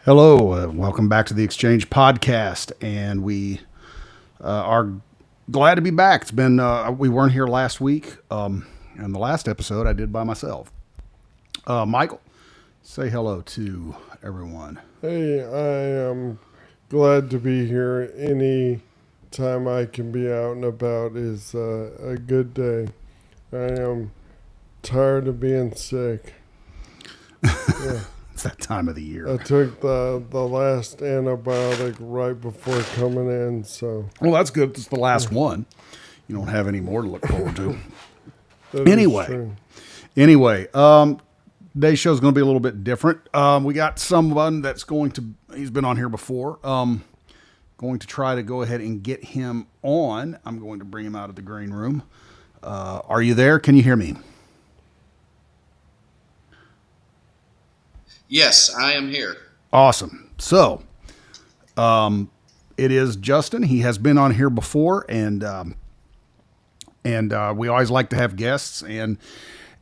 Hello, welcome back to the Exchange Podcast, and we are glad to be back. It's been we weren't here last week, and the last episode I did by myself. Michael, say hello to everyone. Hey, I am glad to be here. Any time I can be out and about is a good day. I am tired of being sick. Yeah, It's that time of the year. I took the last antibiotic right before coming in, so Well, that's good. It's the last one. You don't have any more to look forward to. that is Anyway, true. anyway, today's show is going to be a little bit different. We got someone that's he's been on here before. Going to try to go ahead and get him on. I'm going to bring him out of the green room. Are you there? Can you hear me? Yes, I am here. Awesome. So, it is Justin. He has been on here before, and we always like to have guests. And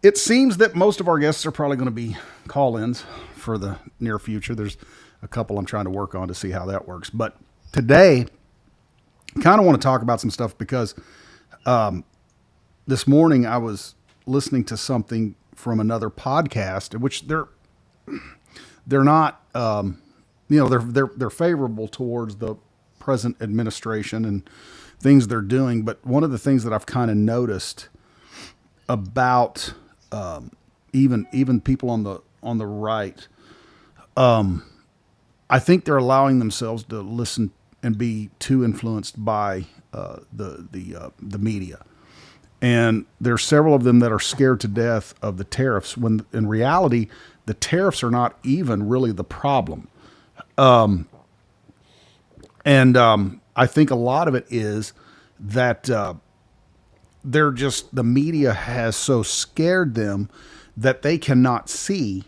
it seems that most of our guests are probably going to be call-ins for the near future. There's a couple I'm trying to work on to see how that works. But today, kind of want to talk about some stuff because this morning I was listening to something from another podcast, which they're not they're favorable towards the present administration and things they're doing. But one of the things that I've kind of noticed about even people on the right, I think they're allowing themselves to listen and be too influenced by the media. And there's several of them that are scared to death of the tariffs when in reality, the tariffs are not even really the problem. I think a lot of it is that the media has so scared them that they cannot see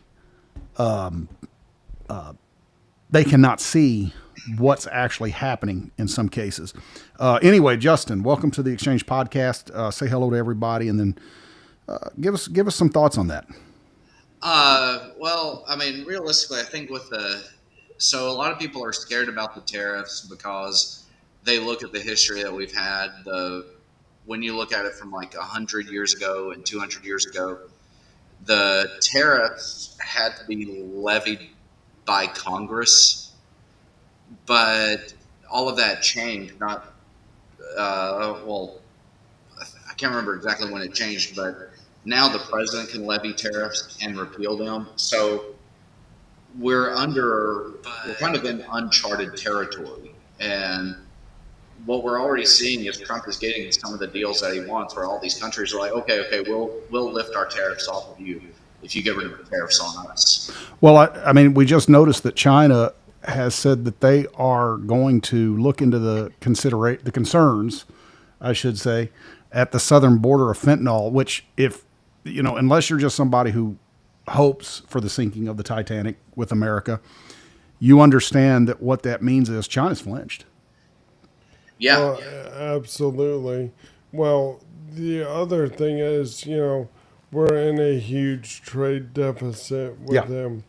what's actually happening in some cases. Anyway, Justin, welcome to the Exchange Podcast. Say hello to everybody, and then give us some thoughts on that. Well, I mean, realistically, I think so a lot of people are scared about the tariffs because they look at the history that we've had. When you look at it from like 100 years ago and 200 years ago, the tariffs had to be levied by Congress, but all of that changed. Well, I can't remember exactly when it changed, but now the president can levy tariffs and repeal them. So we're kind of in uncharted territory. And what we're already seeing is Trump is getting some of the deals that he wants, where all these countries are like, okay, we'll lift our tariffs off of you if you get rid of the tariffs on us. Well, I mean, we just noticed that China has said that they are going to look into the concerns, I should say, at the southern border of fentanyl, which unless you're just somebody who hopes for the sinking of the Titanic with America, you understand that what that means is China's flinched. Yeah, Well, absolutely. Well, the other thing is, we're in a huge trade deficit with Yeah. him,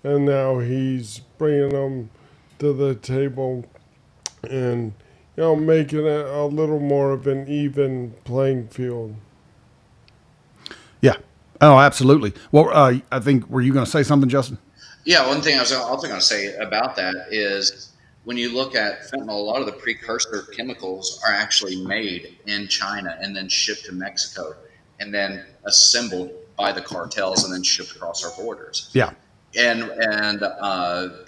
and now he's bringing them to the table and making it a little more of an even playing field. Yeah. Oh, absolutely. Well, I think, were you going to say something, Justin? Yeah, one thing I was also going to say about that is when you look at fentanyl, a lot of the precursor chemicals are actually made in China and then shipped to Mexico and then assembled by the cartels and then shipped across our borders. Yeah. And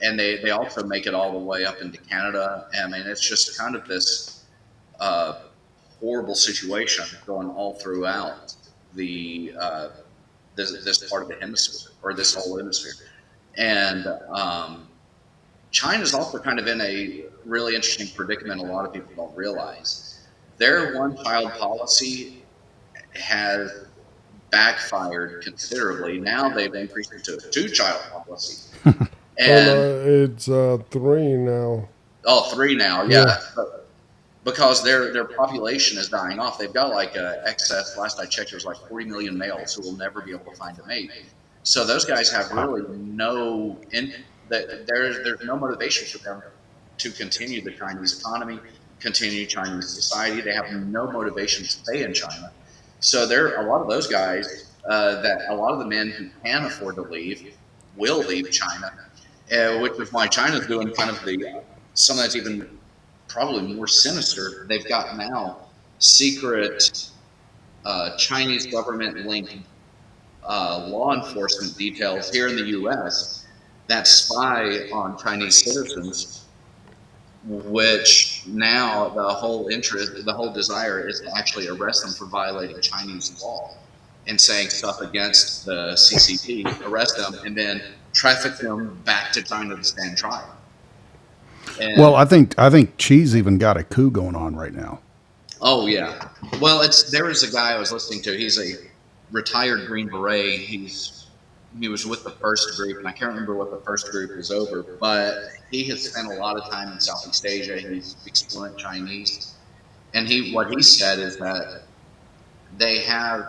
they also make it all the way up into Canada. I mean, it's just kind of this horrible situation going all throughout this part of the hemisphere, or this whole hemisphere. And China's also kind of in a really interesting predicament a lot of people don't realize. Their one-child policy has backfired considerably. Now they've increased it to a two-child policy. It's 3 now. Three now, yeah. Because their population is dying off. They've got like excess. Last I checked, there's like 40 million males who will never be able to find a mate. So those guys have really there's no motivation for them to continue the Chinese economy, continue Chinese society. They have no motivation to stay in China. So there are a lot of those guys that a lot of the men who can afford to leave will leave China, which is why China's doing kind of some that's even probably more sinister. They've got now secret Chinese government linked law enforcement details here in the U.S. that spy on Chinese citizens, which now the whole desire is to actually arrest them for violating Chinese law and saying stuff against the CCP, arrest them, and then traffic them back to China to stand trial. And, Well, I think Xi's even got a coup going on right now. oh yeah, well, there was a guy I was listening to. He's a retired Green Beret. He was with the first group, and I can't remember what the first group was over, but he has spent a lot of time in Southeast Asia. He speaks fluent Chinese, and what he said is that they have,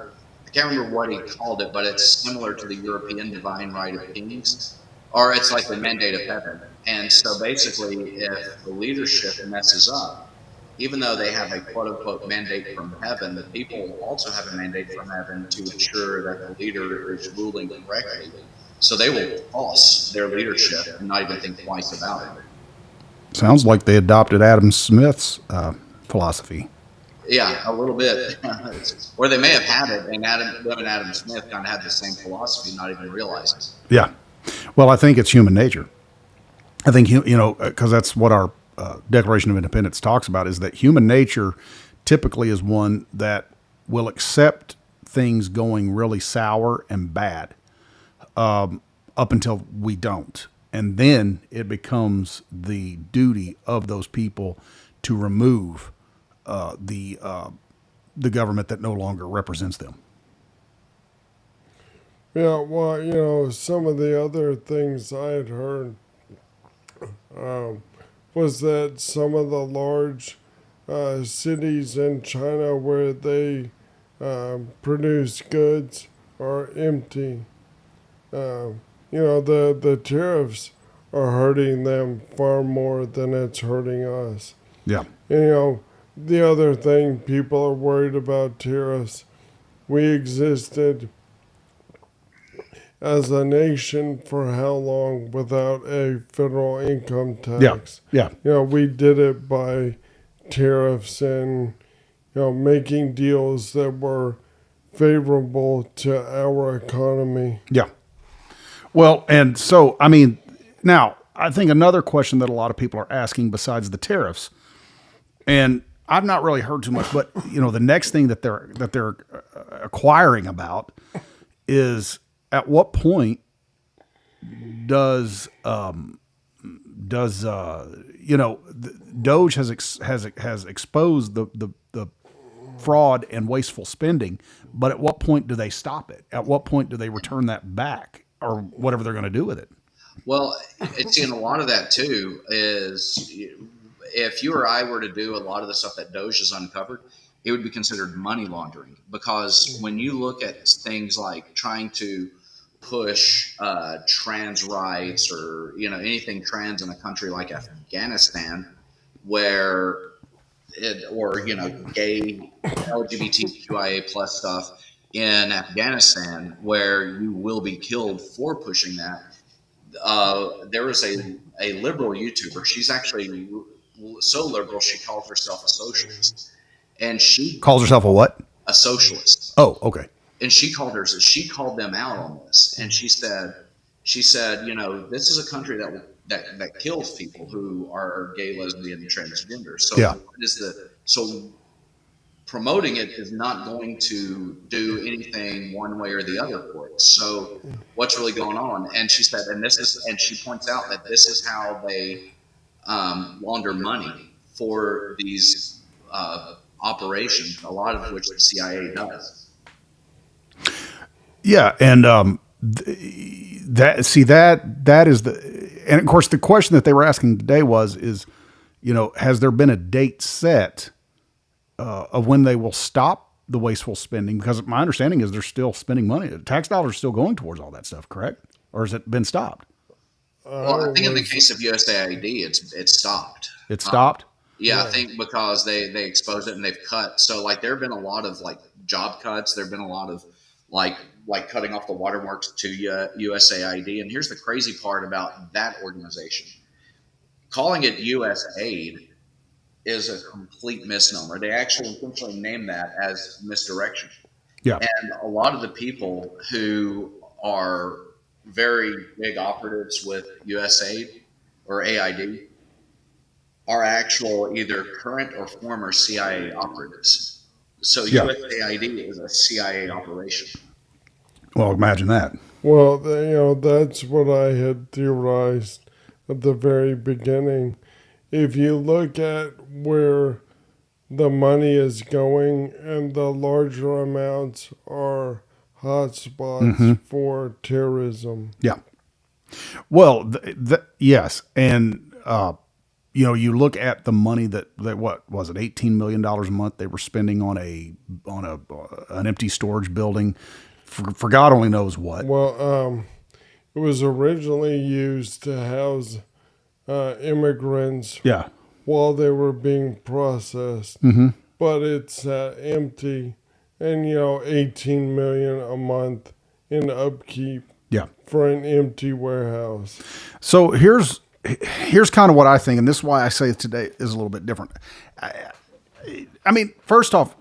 I can't remember what he called it, but it's similar to the European divine right of kings, or it's like the mandate of heaven. And so basically, if the leadership messes up, even though they have a quote unquote mandate from heaven, the people also have a mandate from heaven to ensure that the leader is ruling correctly. So they will toss their leadership and not even think twice about it. Sounds like they adopted Adam Smith's philosophy. Yeah, a little bit. Or they may have had it, and Adam Smith kind of had the same philosophy, not even realizing. Yeah. Well, I think it's human nature. I think, because that's what our Declaration of Independence talks about, is that human nature typically is one that will accept things going really sour and bad up until we don't. And then it becomes the duty of those people to remove the government that no longer represents them. Yeah, well, some of the other things I had heard was that some of the large cities in China where they produce goods are empty. The tariffs are hurting them far more than it's hurting us. Yeah. The other thing people are worried about tariffs, we existed as a nation for how long without a federal income tax? Yeah. We did it by tariffs and, making deals that were favorable to our economy. Yeah. Well, and so, now, I think another question that a lot of people are asking besides the tariffs, and I've not really heard too much, but the next thing that they're acquiring about is, at what point does Doge has exposed the fraud and wasteful spending, but at what point do they stop it? At what point do they return that back, or whatever they're going to do with it? Well, it's in a lot of that too is if you or I were to do a lot of the stuff that Doge has uncovered, it would be considered money laundering, because when you look at things like trying to push trans rights or anything trans in a country like Afghanistan, where gay LGBTQIA plus stuff in Afghanistan, where you will be killed for pushing that. There was a liberal YouTuber. She's actually so liberal she calls herself a socialist, and she Calls herself a what? a socialist. Oh, okay. And she called them out on this, and she said, this is a country that kills people who are gay, lesbian, and transgender. So Yeah. so promoting it is not going to do anything one way or the other for it. So what's really going on? And she said, and she points out that this is how they launder money for these operations, a lot of which the CIA does. Yeah, and that is and of course the question that they were asking today is, has there been a date set of when they will stop the wasteful spending? Because my understanding is they're still spending money. Tax dollars are still going towards all that stuff, correct? Or has it been stopped? Well, I think in the was, case of USAID, it's stopped. It Um, stopped. yeah, I yeah. think because they exposed it and they've cut. So like there have been a lot of like job cuts. There have been a lot of like cutting off the watermarks to USAID. And here's the crazy part about that organization: calling it USAID is a complete misnomer. They actually intentionally named that as misdirection. Yeah. And a lot of the people who are very big operatives with USAID or AID are actual either current or former CIA operatives. So Yeah. USAID is a CIA operation. Well, imagine that. Well, that's what I had theorized at the very beginning. If you look at where the money is going, and the larger amounts are hotspots for terrorism. Yeah. Well, yes, and you look at the money that what was it, $18 million a month they were spending on an empty storage building for God only knows what. Well, it was originally used to house immigrants Yeah. while they were being processed, but it's empty, and 18 million a month in upkeep Yeah. for an empty warehouse. So here's kind of what I think, and this is why I say today is a little bit different. I mean, first off,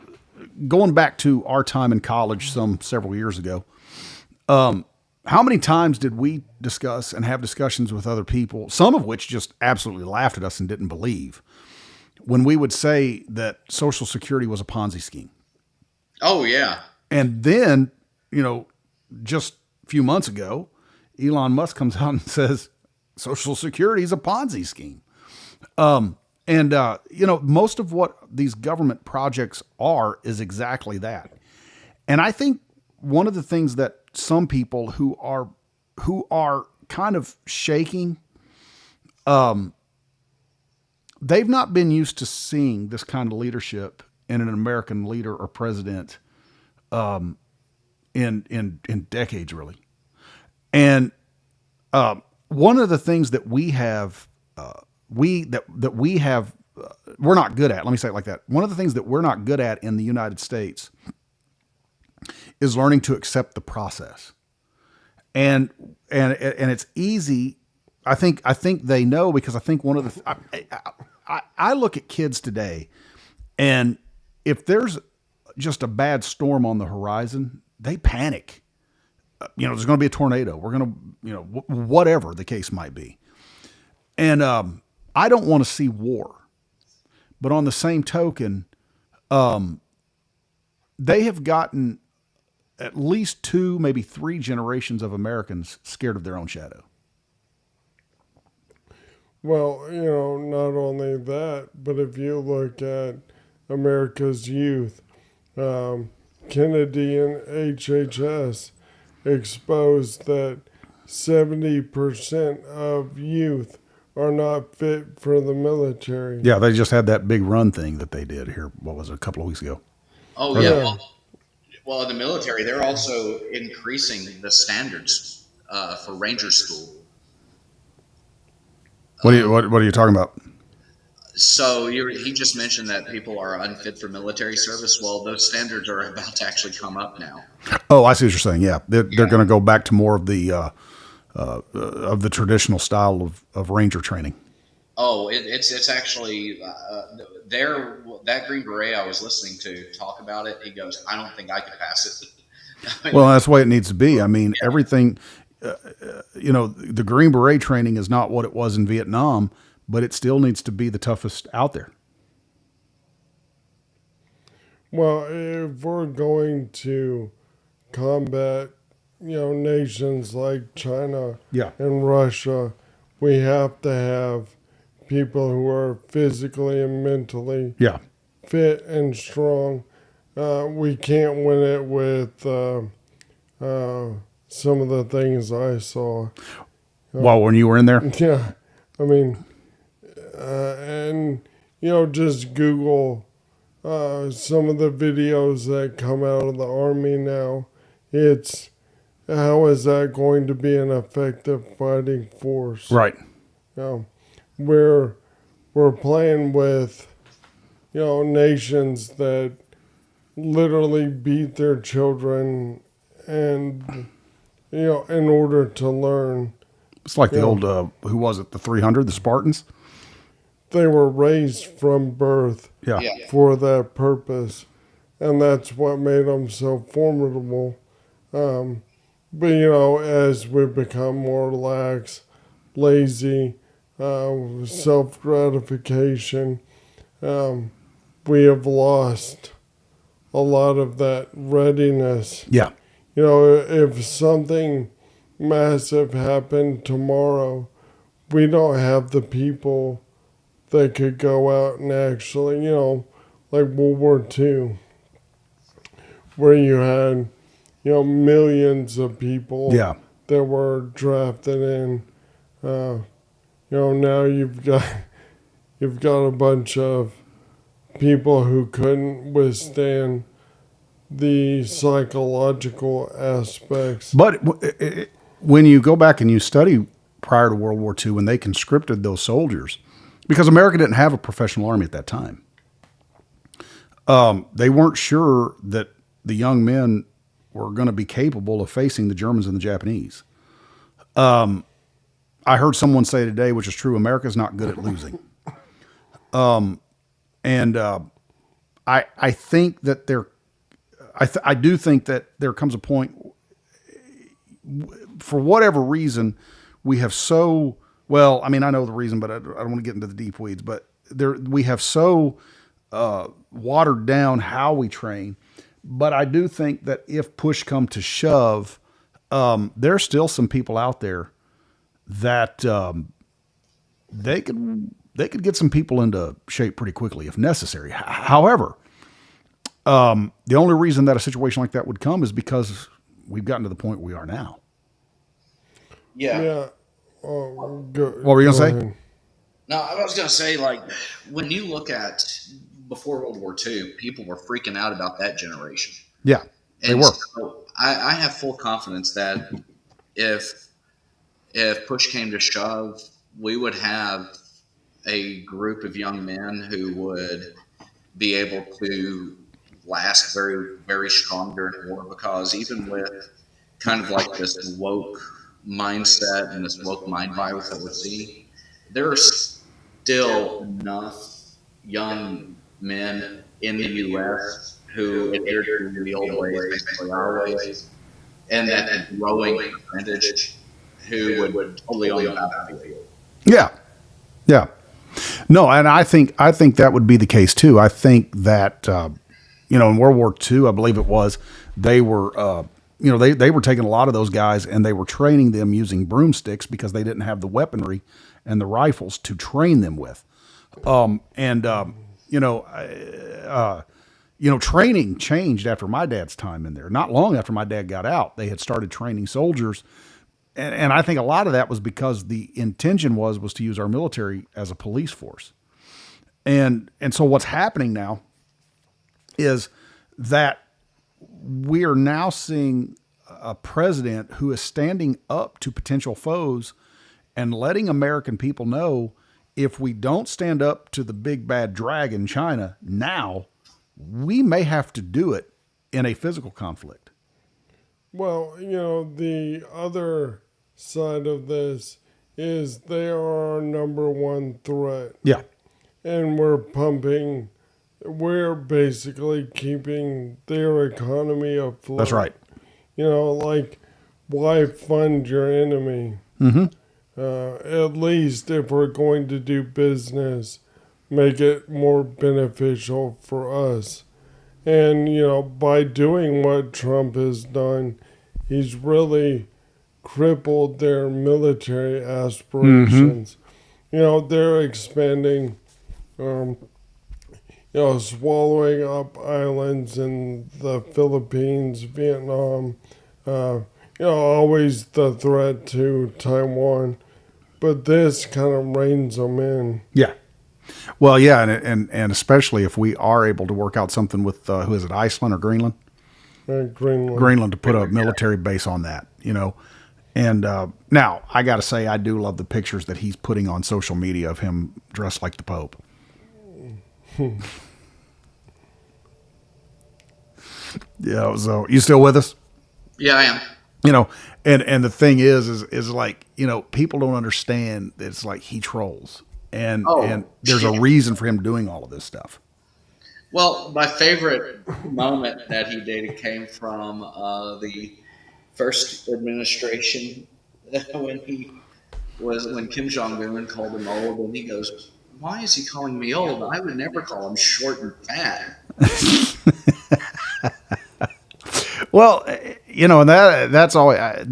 going back to our time in college several years ago, how many times did we discuss and have discussions with other people, some of which just absolutely laughed at us and didn't believe, when we would say that Social Security was a Ponzi scheme? Oh yeah. And then, just a few months ago, Elon Musk comes out and says Social Security is a Ponzi scheme. Most of what these government projects are is exactly that. And I think one of the things that some people who are kind of shaking, they've not been used to seeing this kind of leadership in an American leader or president in decades, really. And one of the things that we have, we're not good at. Let me say it like that. One of the things that we're not good at in the United States is learning to accept the process. And it's easy. I think they know, because I think one of the I look at kids today, and if there's just a bad storm on the horizon, they panic. There's going to be a tornado. We're going to, whatever the case might be. And I don't want to see war. But on the same token, they have gotten at least 2, maybe 3 generations of Americans scared of their own shadow. Well, not only that, but if you look at America's youth, Kennedy and HHS exposed that 70% of youth are not fit for the military. Yeah, they just had that big run thing that they did here. What was it, a couple of weeks ago? Oh yeah. Well, in the military, they're also increasing the standards for Ranger School. What are you talking about? So he just mentioned that people are unfit for military service. Well, those standards are about to actually come up now. Oh, I see what you're saying. Yeah, they're going to go back to more of the traditional style of Ranger training. Oh, it's actually that Green Beret I was listening to talk about it. He goes, "I don't think I could pass it." Well, that's the way it needs to be. I mean, everything. The Green Beret training is not what it was in Vietnam, but it still needs to be the toughest out there. Well, if we're going to combat, nations like China Yeah. and Russia, we have to have people who are physically and mentally Yeah. fit and strong. We can't win it with some of the things I saw. Well, when you were in there, Yeah, I mean, and just Google some of the videos that come out of the army now. It's how is that going to be an effective fighting force? Right. You know, we're playing with, nations that literally beat their children and, in order to learn. It's like the Yeah. old, who was it? The 300, the Spartans. They were raised from birth Yeah. Yeah. for that purpose, and that's what made them so formidable. But as we become more lax, lazy, self gratification, we have lost a lot of that readiness. Yeah. If something massive happened tomorrow, we don't have the people that could go out and actually, like World War II, where you had, millions of people Yeah. that were drafted in. Now you've got a bunch of people who couldn't withstand the psychological aspects. But when you go back and you study prior to World War II, when they conscripted those soldiers, because America didn't have a professional army at that time, they weren't sure that the young men were going to be capable of facing the Germans and the Japanese. I heard someone say today, which is true, America's not good at losing. I think that I do think that there comes a point, for whatever reason, we have so, well, I mean, I know the reason, but I don't want to get into the deep weeds, but we have so watered down how we train. But I do think that if push come to shove, there's still some people out there that they could get some people into shape pretty quickly if necessary. However, the only reason that a situation like that would come is because we've gotten to the point we are now. Yeah. Yeah. What were you going to say? No, I was going to say, like, when you look at before World War II, people were freaking out about that generation. Yeah, they And were. so I have full confidence that if push came to shove, we would have a group of young men who would be able to last very, very strong during war, because even with kind of like this woke mindset and this woke mind virus that we're seeing, there's still enough young men in the U.S. who adhere to the old ways, basically our ways, and that growing percentage who would totally own the battlefield. Yeah, yeah. No, and I think that would be the case too. I think that in World War II, I believe it was, they were they were taking a lot of those guys and they were training them using broomsticks because they didn't have the weaponry and the rifles to train them with. Training changed after my dad's time in there. Not long after my dad got out, they had started training soldiers. And I think a lot of that was because the intention was to use our military as a police force. And so what's happening now is that we are now seeing a president who is standing up to potential foes and letting American people know, if we don't stand up to the big bad dragon, China, now, we may have to do it in a physical conflict. Well, the other side of this is they are our number one threat. Yeah. And we're basically keeping their economy afloat. That's right. Like, why fund your enemy? Mm-hmm. At least if we're going to do business, make it more beneficial for us. And, by doing what Trump has done, he's really crippled their military aspirations. They're expanding, swallowing up islands in the Philippines, Vietnam, always the threat to Taiwan. But this kind of reins them in. Yeah. Well, yeah, and especially if we are able to work out something with who is it, Iceland or Greenland? Greenland. Greenland, to put a military base on that. you know. And now I got to say, I do love the pictures that he's putting on social media of him dressed like the Pope. Yeah. So you still with us? Yeah, I am. You know, and the thing is like, you know, people don't understand that it's like he trolls, and Oh, there's a yeah. reason for him doing all of this stuff. Well, my favorite moment that he did came from the first administration when Kim Jong Un called him old, and he goes, "Why is he calling me old? I would never call him short and fat." Well, you know, and that's all. I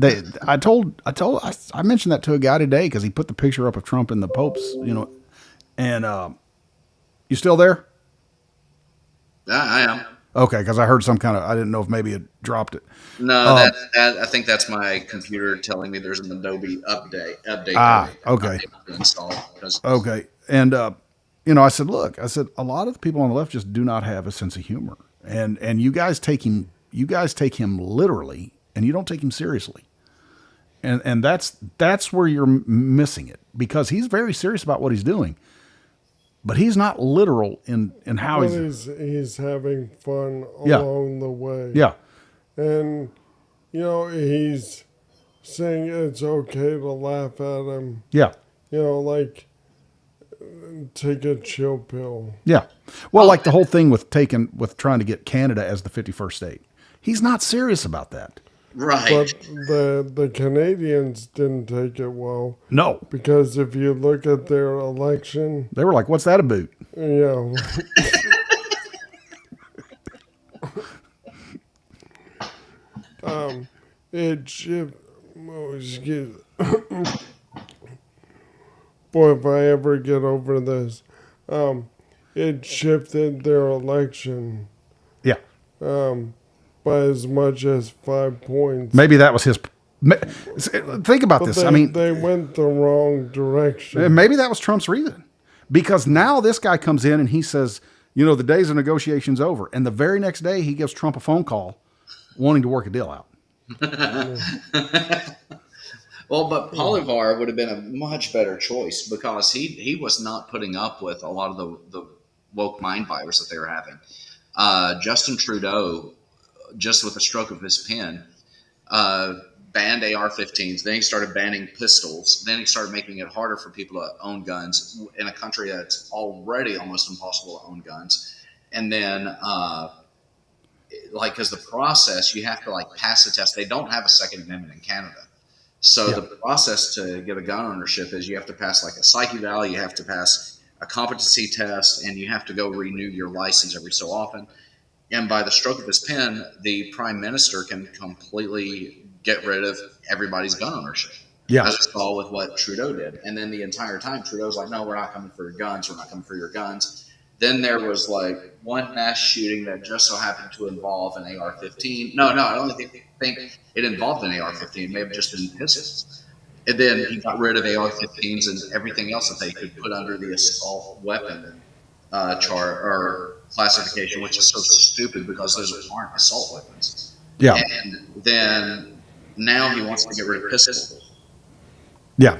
mentioned that to a guy today because he put the picture up of Trump and the Pope's, you know, and you still there? Yeah, I am. Okay, because I heard some kind of, I didn't know if maybe it dropped it. No, that I think that's my computer telling me there's an Adobe update that I'm not Okay, able to install because okay, and you know, I said, look, I said a lot of the people on the left just do not have a sense of humor, and you guys take him literally, and you don't take him seriously. And that's where you're missing it, because he's very serious about what he's doing, but he's not literal in how But he's he's having fun Yeah. along the way. yeah And, you know, he's saying it's okay to laugh at him. yeah You know, like, take a chill pill. yeah. Well, like the whole thing with trying to get Canada as the 51st state. He's not serious about that. right. But the Canadians didn't take it well. No, Because if you look at their election, they were like, "What's that about?" yeah. It should. Oh, excuse. Boy, if I ever get over this, it shifted their election Yeah, by as much as 5 points. maybe that was his. Think about But this. they, I mean, they went the wrong direction. maybe that was Trump's reason, because now this guy comes in and he says, "You know, the days of negotiations over," and the very next day he gives Trump a phone call, wanting to work a deal out. Well, but Bolivar would have been a much better choice because he was not putting up with a lot of the woke mind virus that they were having. Justin Trudeau, just with a stroke of his pen, banned AR-15s. Then he started banning pistols. Then he started making it harder for people to own guns in a country that's already almost impossible to own guns. And then, because the process, you have to like pass the test. They don't have a Second Amendment in Canada. So Yeah. the process to get a gun ownership is you have to pass like a psych eval, you have to pass a competency test, and you have to go renew your license every so often. And by the stroke of his pen, the prime minister can completely get rid of everybody's gun ownership. Yeah. As we saw with what Trudeau did. And then the entire time, Trudeau's like, no, we're not coming for your guns. We're not coming for your guns. Then there was like one mass shooting that just so happened to involve an AR-15. No, I don't think it involved an AR-15. It may have just been pistols. And then he got rid of AR-15s and everything else that they could put under the assault weapon chart or classification, which is so stupid because those aren't assault weapons. Yeah. And then now he wants to get rid of pistols. Yeah.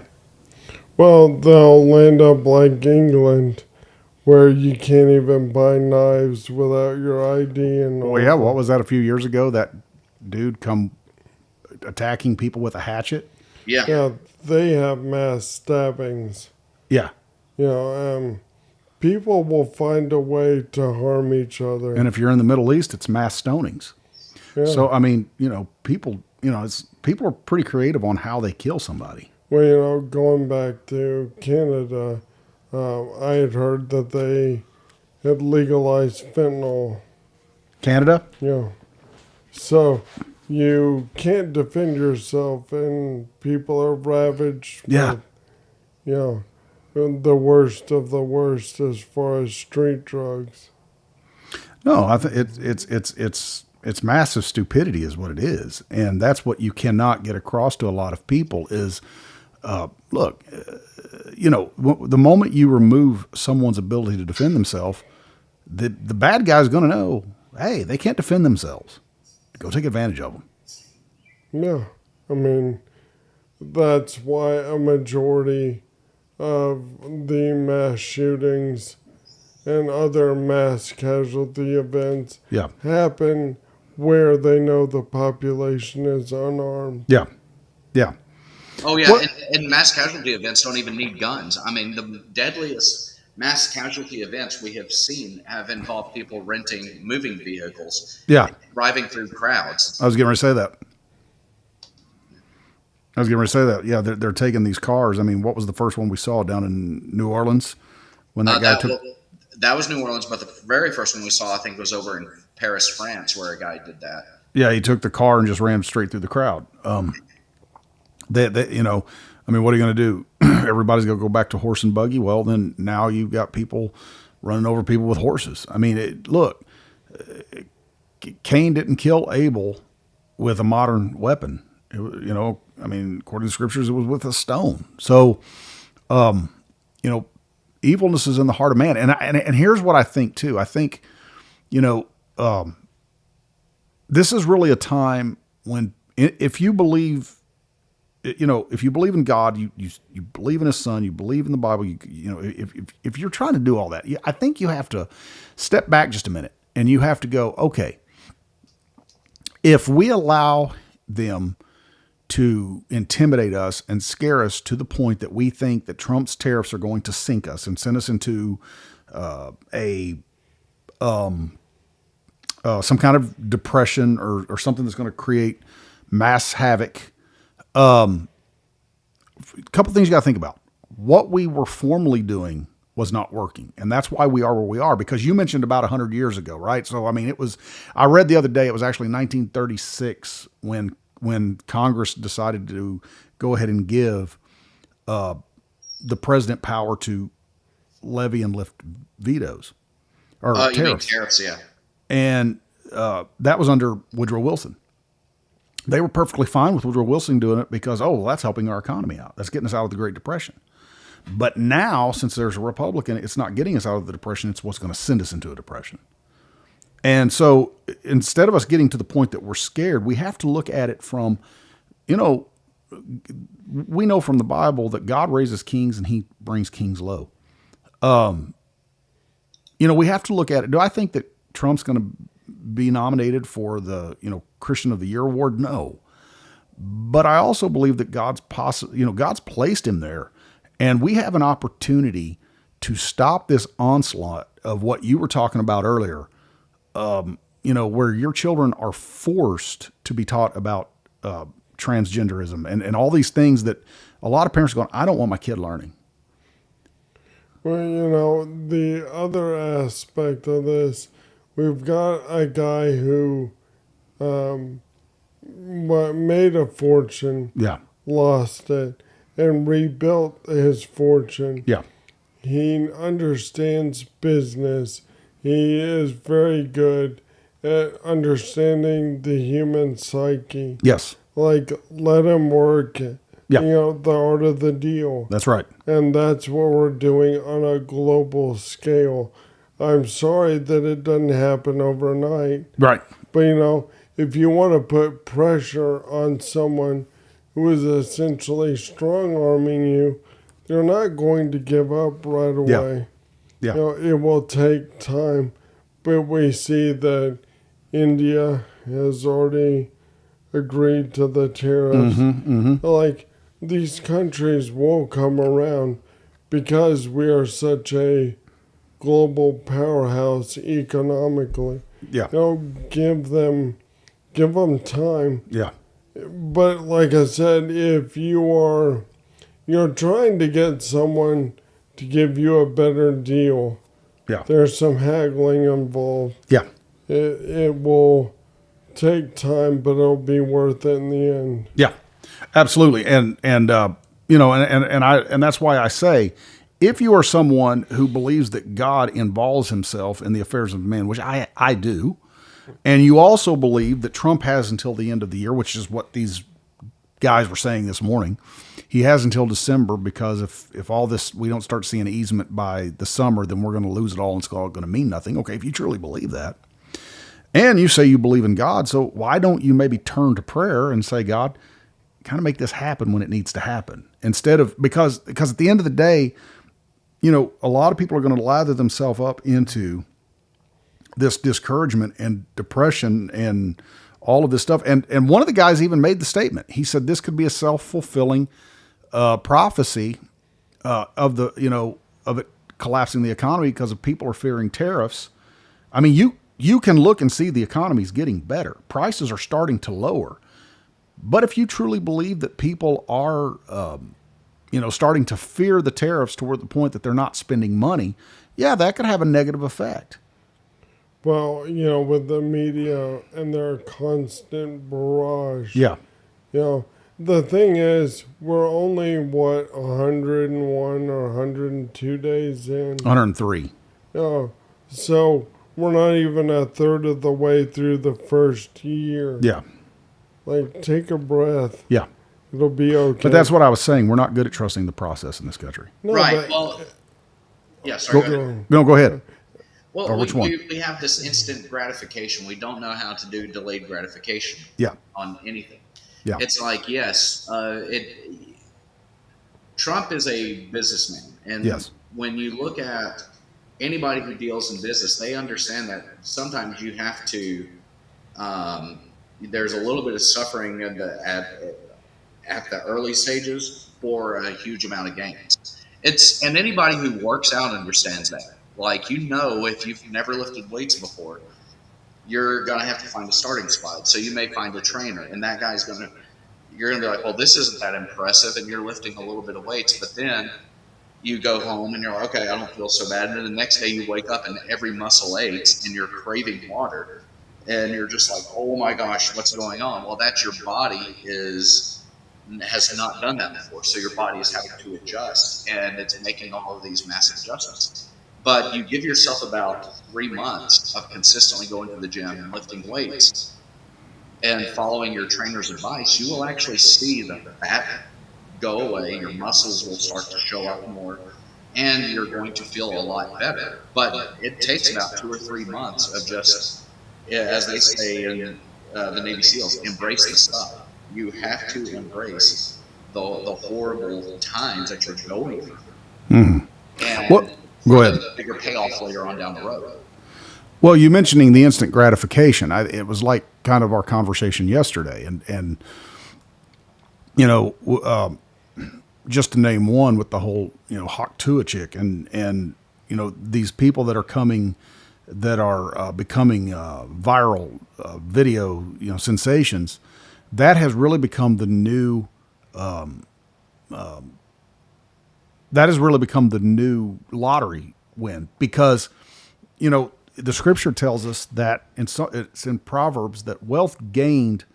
Well, they'll end up like England, where you can't even buy knives without your ID and all Well, yeah. that. What was that a few years ago? That dude come attacking people with a hatchet. Yeah. Yeah, they have mass stabbings. Yeah. You know, people will find a way to harm each other. And if you're in the Middle East, it's mass stonings. Yeah. So I mean, you know, people are pretty creative on how they kill somebody. Well, you know, going back to Canada, I had heard that they had legalized fentanyl. Canada. Yeah. So you can't defend yourself, and people are ravaged. Yeah. With, you know, the worst of the worst as far as street drugs. No, I think it's massive stupidity is what it is, and that's what you cannot get across to a lot of people is, look, you know, the moment you remove someone's ability to defend themselves, the bad guy's going to know, hey, they can't defend themselves. Go take advantage of them. Yeah. I mean, that's why a majority of the mass shootings and other mass casualty events Yeah. happen where they know the population is unarmed. Yeah. Yeah. Oh yeah, What? and mass casualty events don't even need guns. I mean, the deadliest mass casualty events we have seen have involved people renting moving vehicles, Yeah. driving through crowds. I was getting ready to say that. Yeah, they're taking these cars. I mean, what was the first one we saw down in New Orleans when that guy took? That was New Orleans, but the very first one we saw, I think, was over in Paris, France, where a guy did that. Yeah, he took the car and just ran straight through the crowd. You know, I mean, what are you going to do? Everybody's going to go back to horse and buggy. Well, then now you've got people running over people with horses. I mean, look, Cain didn't kill Abel with a modern weapon. You know, I mean, according to the scriptures, it was with a stone. So, you know, evilness is in the heart of man. And here's what I think too. I think, you know, this is really a time when, if you believe, you know, if you believe in God, you believe in His Son, you believe in the Bible, you know, if you're trying to do all that, I think you have to step back just a minute and you have to go, okay, if we allow them to intimidate us and scare us to the point that we think that Trump's tariffs are going to sink us and send us into some kind of depression or something that's going to create mass havoc. A couple things you got to think about. What we were formerly doing was not working. And that's why we are where we are, because you mentioned about 100 years ago, right? So, I mean, I read the other day, it was actually 1936 when Congress decided to go ahead and give the president power to levy and lift vetoes or You mean tariffs. tariffs, yeah. And that was under Woodrow Wilson. They were perfectly fine with Woodrow Wilson doing it because, that's helping our economy out. That's getting us out of the Great Depression. But now, since there's a Republican, it's not getting us out of the Depression. It's what's going to send us into a depression. And so instead of us getting to the point that we're scared, we have to look at it from, you know, we know from the Bible that God raises kings and He brings kings low. You know, we have to look at it. Do I think that Trump's going to be nominated for the, you know, Christian of the Year award? No. But I also believe that God's placed him there, and we have an opportunity to stop this onslaught of what you were talking about earlier. You know, where your children are forced to be taught about transgenderism and all these things that a lot of parents are going, I don't want my kid learning. Well, you know, the other aspect of this, we've got a guy who made a fortune, Yeah. lost it, and rebuilt his fortune. Yeah. He understands business. He is very good at understanding the human psyche. Yes. Like, let him work it. Yeah. You know, the art of the deal. That's right. And that's what we're doing on a global scale. I'm sorry that it doesn't happen overnight. Right. But, you know, if you want to put pressure on someone who is essentially strong-arming you, they're not going to give up right away. Yeah. You know, it will take time. But we see that India has already agreed to the tariffs. Like, these countries will come around because we are such a global powerhouse economically. Yeah. You know, give them time. Yeah. But like I said, if you're trying to get someone to give you a better deal, Yeah. there's some haggling involved. Yeah. It will take time, but it'll be worth it in the end. Yeah, absolutely. And you know, and that's why I say, if you are someone who believes that God involves himself in the affairs of men, which I do, and you also believe that Trump has until the end of the year, which is what these guys were saying this morning, he has until December, because if all this, we don't start seeing easement by the summer, then we're going to lose it all and it's all going to mean nothing. Okay, if you truly believe that, and you say you believe in God, so why don't you maybe turn to prayer and say, God, kind of make this happen when it needs to happen instead of, because at the end of the day, a lot of people are going to lather themselves up into this discouragement and depression and all of this stuff. And one of the guys even made the statement. He said this could be a self-fulfilling prophecy of it collapsing the economy because of people are fearing tariffs. I mean, you can look and see the economy's getting better. Prices are starting to lower. But if you truly believe that people are, starting to fear the tariffs toward the point that they're not spending money, yeah, that could have a negative effect. Well, with the media and their constant barrage. Yeah. The thing is, we're only, 101 or 102 days in? 103. So we're not even a third of the way through the first year. Yeah. Like, take a breath. Yeah. It'll be okay. But that's what I was saying. We're not good at trusting the process in this country. No, right. Well, yeah, sorry. Go ahead. No, go ahead. Well, or which one? We have this instant gratification. We don't know how to do delayed gratification on anything. Yeah. It's like, yes, Trump is a businessman. And when you look at anybody who deals in business, they understand that sometimes you have to, there's a little bit of suffering at the early stages for a huge amount of gains. And anybody who works out understands that. Like, if you've never lifted weights before, you're going to have to find a starting spot. So you may find a trainer, and that guy's you're going to be like, well, this isn't that impressive, and you're lifting a little bit of weights. But then you go home, and you're like, okay, I don't feel so bad. And then the next day you wake up, and every muscle aches, and you're craving water. And you're just like, oh, my gosh, what's going on? Well, that's your body has not done that before. So your body is having to adjust, and it's making all of these massive adjustments. But you give yourself about 3 months of consistently going to the gym and lifting weights and following your trainer's advice, you will actually see the fat go away, your muscles will start to show up more, and you're going to feel a lot better. But it takes about 2 or 3 months of just, as they say in the Navy SEALs, embrace the stuff. You have to embrace the horrible times that you're going through. Mm-hmm. And go ahead. The bigger payoff later on down the road. Well, you mentioning the instant gratification, it was like kind of our conversation yesterday, and just to name one with the whole Hawk Tuachik and these people that are coming that are becoming viral video sensations, that has really become the new lottery win, because the scripture tells us that it's in Proverbs that wealth gained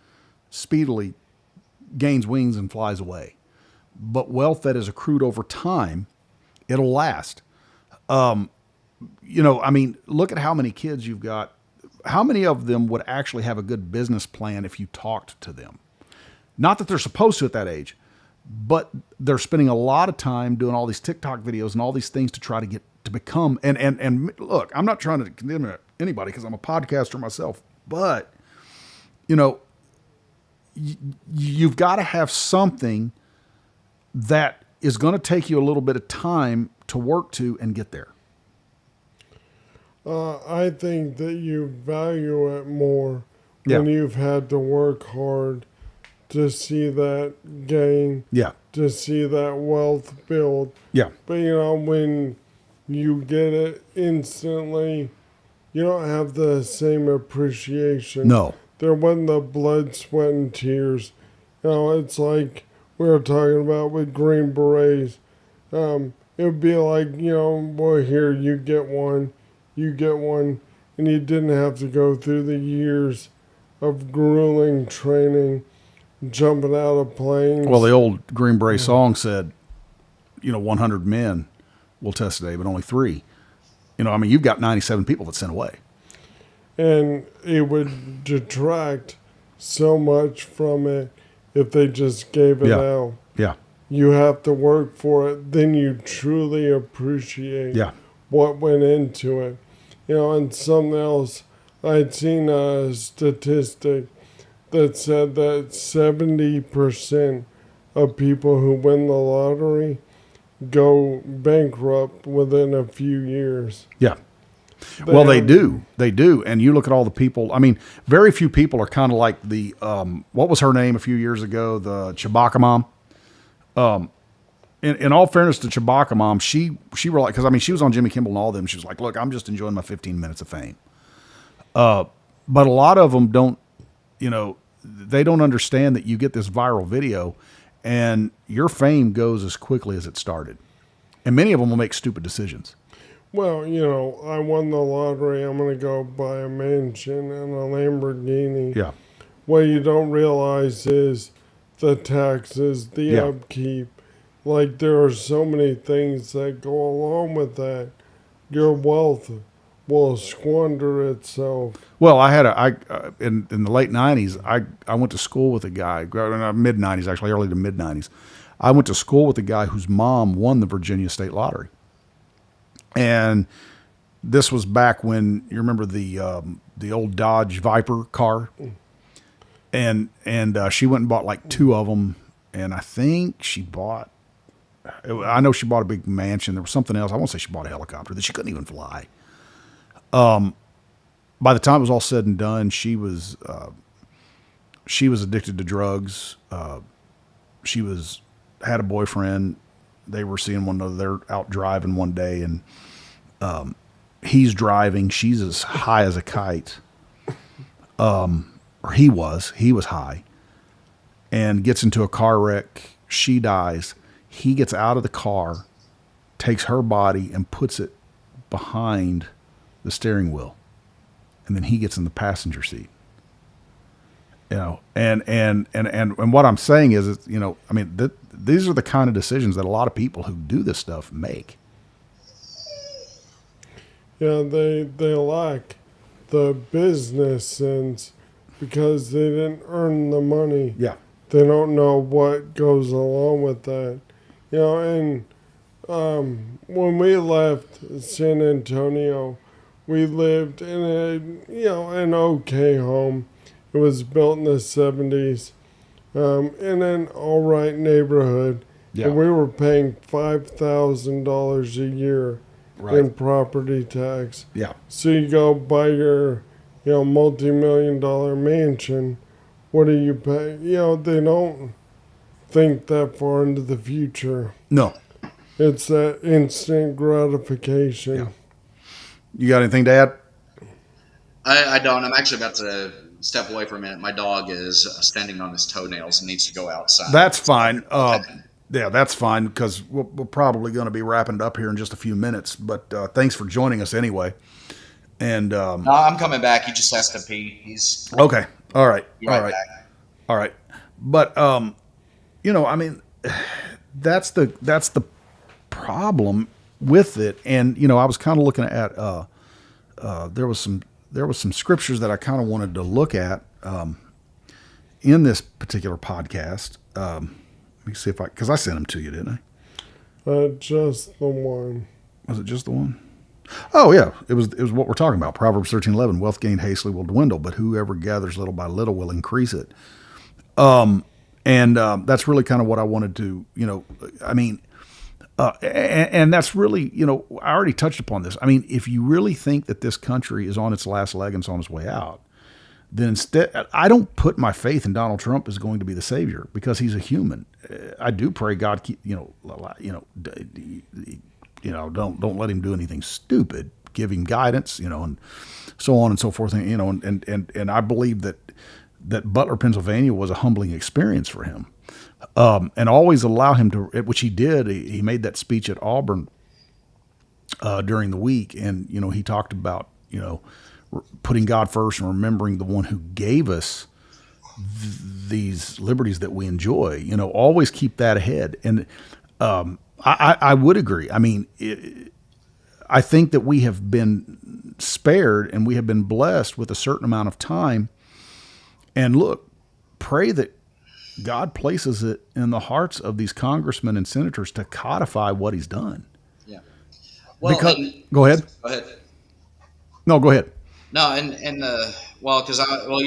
speedily gains wings and flies away, but wealth that is accrued over time, it'll last. Look at how many kids you've got. How many of them would actually have a good business plan if you talked to them? Not that they're supposed to at that age, but they're spending a lot of time doing all these TikTok videos and all these things to try to get to become. And look, I'm not trying to condemn anybody because I'm a podcaster myself, but you've got to have something that is going to take you a little bit of time to work to and get there. I think that you value it more when you've had to work hard to see that gain, to see that wealth build. Yeah. But, when you get it instantly, you don't have the same appreciation. No. There wasn't the blood, sweat, and tears. It's like we were talking about with Green Berets. It would be like, well, here, you get one, and you didn't have to go through the years of grueling training, jumping out of planes. Well, the old Green Beret song said, 100 men will test today, but only 3. You've got 97 people that sent away. And it would detract so much from it if they just gave it out. Yeah. You have to work for it. Then you truly appreciate what went into it. And something else, I'd seen a statistic that said that 70% of people who win the lottery go bankrupt within a few years. Yeah. Well, they have- do. They do. And you look at all the people. I mean, very few people are kind of like the, what was her name a few years ago? The Chewbacca mom. In all fairness to Chewbacca mom, she realized, because I mean, she was on Jimmy Kimmel and all of them. She was like, look, I'm just enjoying my 15 minutes of fame. But a lot of them don't, they don't understand that you get this viral video and your fame goes as quickly as it started. And many of them will make stupid decisions. Well, I won the lottery. I'm going to go buy a mansion and a Lamborghini. Yeah. What you don't realize is the taxes, the Yeah. upkeep. Like, there are so many things that go along with that. Your wealth will squander itself. Well, in the late 90s, I went to school with a guy, mid 90s, actually, early to mid 90s. I went to school with a guy whose mom won the Virginia State Lottery. And this was back when, you remember the old Dodge Viper car? And she went and bought like 2 of them. And I think I know she bought a big mansion. There was something else. I won't say she bought a helicopter that she couldn't even fly. By the time it was all said and done, she was addicted to drugs. She had a boyfriend. They were seeing one another. They're out driving one day, and he's driving. She's as high as a kite. Or he was high, and gets into a car wreck. She dies. He gets out of the car, takes her body and puts it behind the steering wheel. And then he gets in the passenger seat. And what I'm saying is, I mean, these are the kind of decisions that a lot of people who do this stuff make. Yeah, they lack the business sense because they didn't earn the money. Yeah. They don't know what goes along with that. And when we left San Antonio, we lived in an okay home. It was built in the 70s, in an all right neighborhood. Yeah. And we were paying $5,000 a year in property tax. Yeah. So you go buy your, multi-million-dollar mansion. What do you pay? They don't think that far into the future. No. It's that instant gratification. Yeah. You got anything to add? I don't. I'm actually about to step away for a minute. My dog is standing on his toenails and needs to go outside. That's fine. Yeah, that's fine, because we're probably going to be wrapping it up here in just a few minutes. But thanks for joining us anyway. And No, I'm coming back. He just has to pee. He's okay. All right. be All right right. back. All right. But I mean, that's the problem with it. And I was kind of looking at there was some scriptures that I kind of wanted to look at in this particular podcast. Let me see because I sent them to you, didn't I? Just the one. Was it just the one? Oh yeah, it was what we're talking about. Proverbs 13:11. Wealth gained hastily will dwindle, but whoever gathers little by little will increase it. And that's really kind of what I wanted to, I mean, and that's really, I already touched upon this. I mean, if you really think that this country is on its last leg and it's on its way out, then instead, I don't put my faith in Donald Trump as going to be the savior, because he's a human. I do pray God keep, don't let him do anything stupid. Give him guidance, and so on and so forth. And I believe that Butler, Pennsylvania was a humbling experience for him. And always allow him to, which he did. He made that speech at Auburn during the week, and he talked about putting God first and remembering the one who gave us these liberties that we enjoy. Always keep that ahead. And I would agree. I mean, I think that we have been spared and we have been blessed with a certain amount of time. And look, pray that God places it in the hearts of these congressmen and senators to codify what he's done. Yeah. Well, Go ahead. Go ahead. No, go ahead. No, you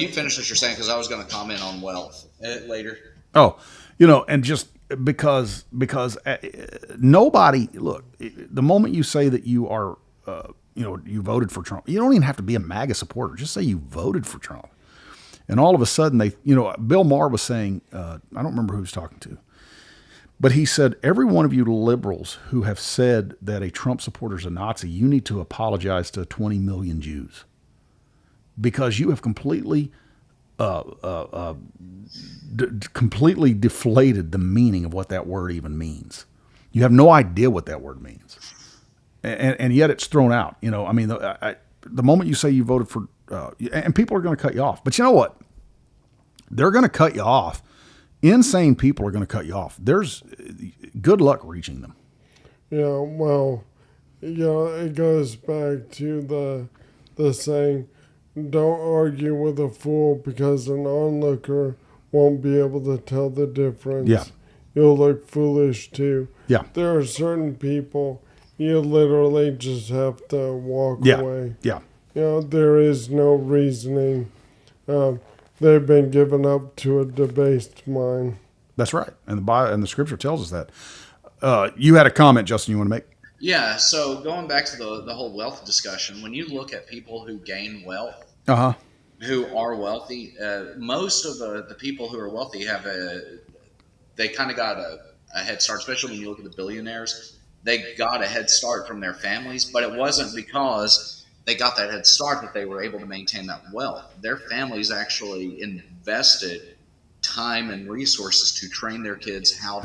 finish what you're saying, because I was going to comment on wealth later. Oh, and just, because nobody look. The moment you say that you are, you voted for Trump, you don't even have to be a MAGA supporter. Just say you voted for Trump, and all of a sudden Bill Maher was saying, I don't remember who he was talking to, but he said, every one of you liberals who have said that a Trump supporter is a Nazi, you need to apologize to 20 million Jews because you have completely completely deflated the meaning of what that word even means. You have no idea what that word means, and yet it's thrown out. The moment you say you voted for, and people are going to cut you off. But you know what? They're going to cut you off. Insane people are going to cut you off. There's good luck reaching them. Yeah, well, it goes back to the saying, don't argue with a fool because an onlooker won't be able to tell the difference. Yeah. You'll look foolish too. Yeah. There are certain people you literally just have to walk away. Yeah. There is no reasoning. They've been given up to a debased mind. That's right. And the scripture tells us that. You had a comment, Justin, you want to make? Yeah, so going back to the whole wealth discussion, when you look at people who gain wealth, who are wealthy, most of the people who are wealthy they kind of got a head start, especially when you look at the billionaires. They got a head start from their families, but it wasn't because they got that head start that they were able to maintain that wealth. Their families actually invested time and resources to train their kids how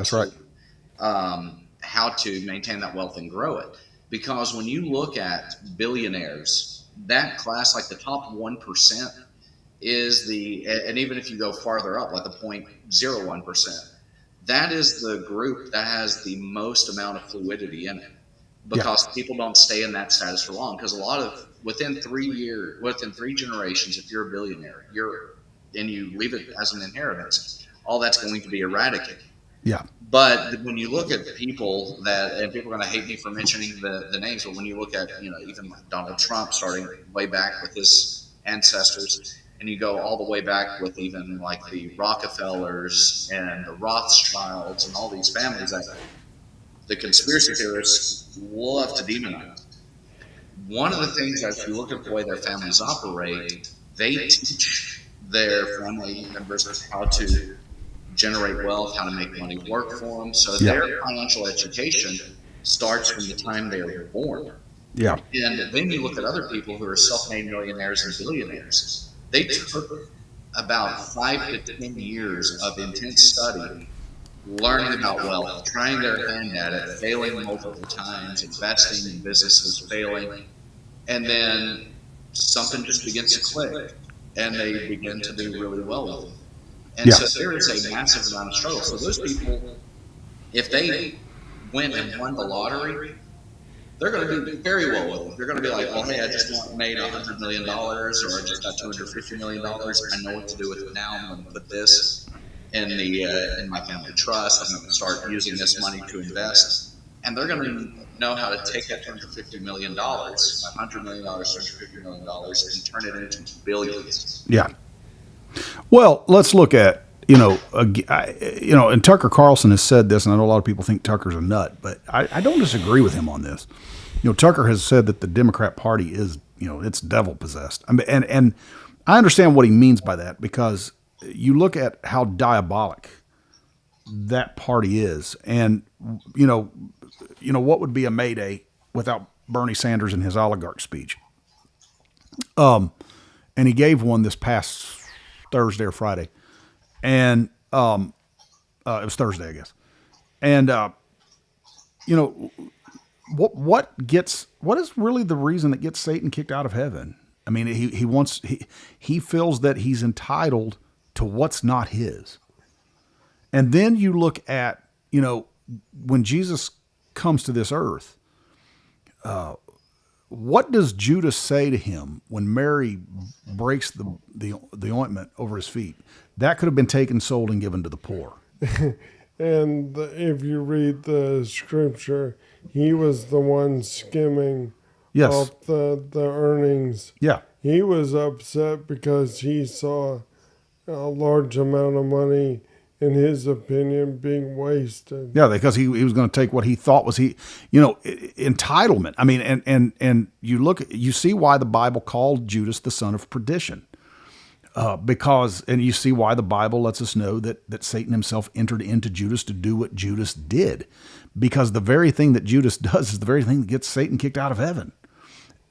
to maintain that wealth and grow it. Because when you look at billionaires, that class, like the top 1%, is and even if you go farther up, like the 0.01%, that is the group that has the most amount of fluidity in it. Because people don't stay in that status for long. Because within 3 generations, if you're a billionaire, and you leave it as an inheritance, all that's going to be eradicated. Yeah. But when you look at people and people are going to hate me for mentioning the names, but when you look at, even like Donald Trump starting way back with his ancestors, and you go all the way back with even like the Rockefellers and the Rothschilds and all these families that the conspiracy theorists love to demonize. One of the things that if you look at the way their families operate, they teach their family members how to generate wealth, how to make money work for them. So their financial education starts from the time they were born. Yeah. And then you look at other people who are self-made millionaires and billionaires. They took about 5 to 10 years of intense study, learning about wealth, trying their hand at it, failing multiple times, investing in businesses, failing, and then something just begins to click, and they begin to do really well with it. And so there is a massive amount of struggle. So those people, if they went and won the lottery, they're going to do very well with it. They're going to be like, well, hey, I just made $100 million, or I just got $250 million. I know what to do with it now. I'm going to put this in my family trust. I'm going to start using this money to invest. And they're going to know how to take that $250 million, $100 million, $250 million, and turn it into billions. Yeah. Well, let's look at, and Tucker Carlson has said this, and I know a lot of people think Tucker's a nut, but I don't disagree with him on this. Tucker has said that the Democrat Party is, it's devil possessed. And I understand what he means by that, because you look at how diabolic that party is, and what would be a May Day without Bernie Sanders and his oligarch speech? And he gave one this past Thursday or Friday, and it was Thursday, I guess. And what is really the reason that gets Satan kicked out of heaven? I mean, he feels that he's entitled to what's not his. And then you look at, when Jesus comes to this earth, what does Judas say to him when Mary breaks the ointment over his feet? That could have been taken, sold, and given to the poor. And if you read the scripture, he was the one skimming off the earnings. Yeah. He was upset because he saw a large amount of money in his opinion, being wasted. Yeah, because he was going to take what he thought was entitlement. I mean, and you see why the Bible called Judas the son of perdition. And you see why the Bible lets us know that Satan himself entered into Judas to do what Judas did, because the very thing that Judas does is the very thing that gets Satan kicked out of heaven.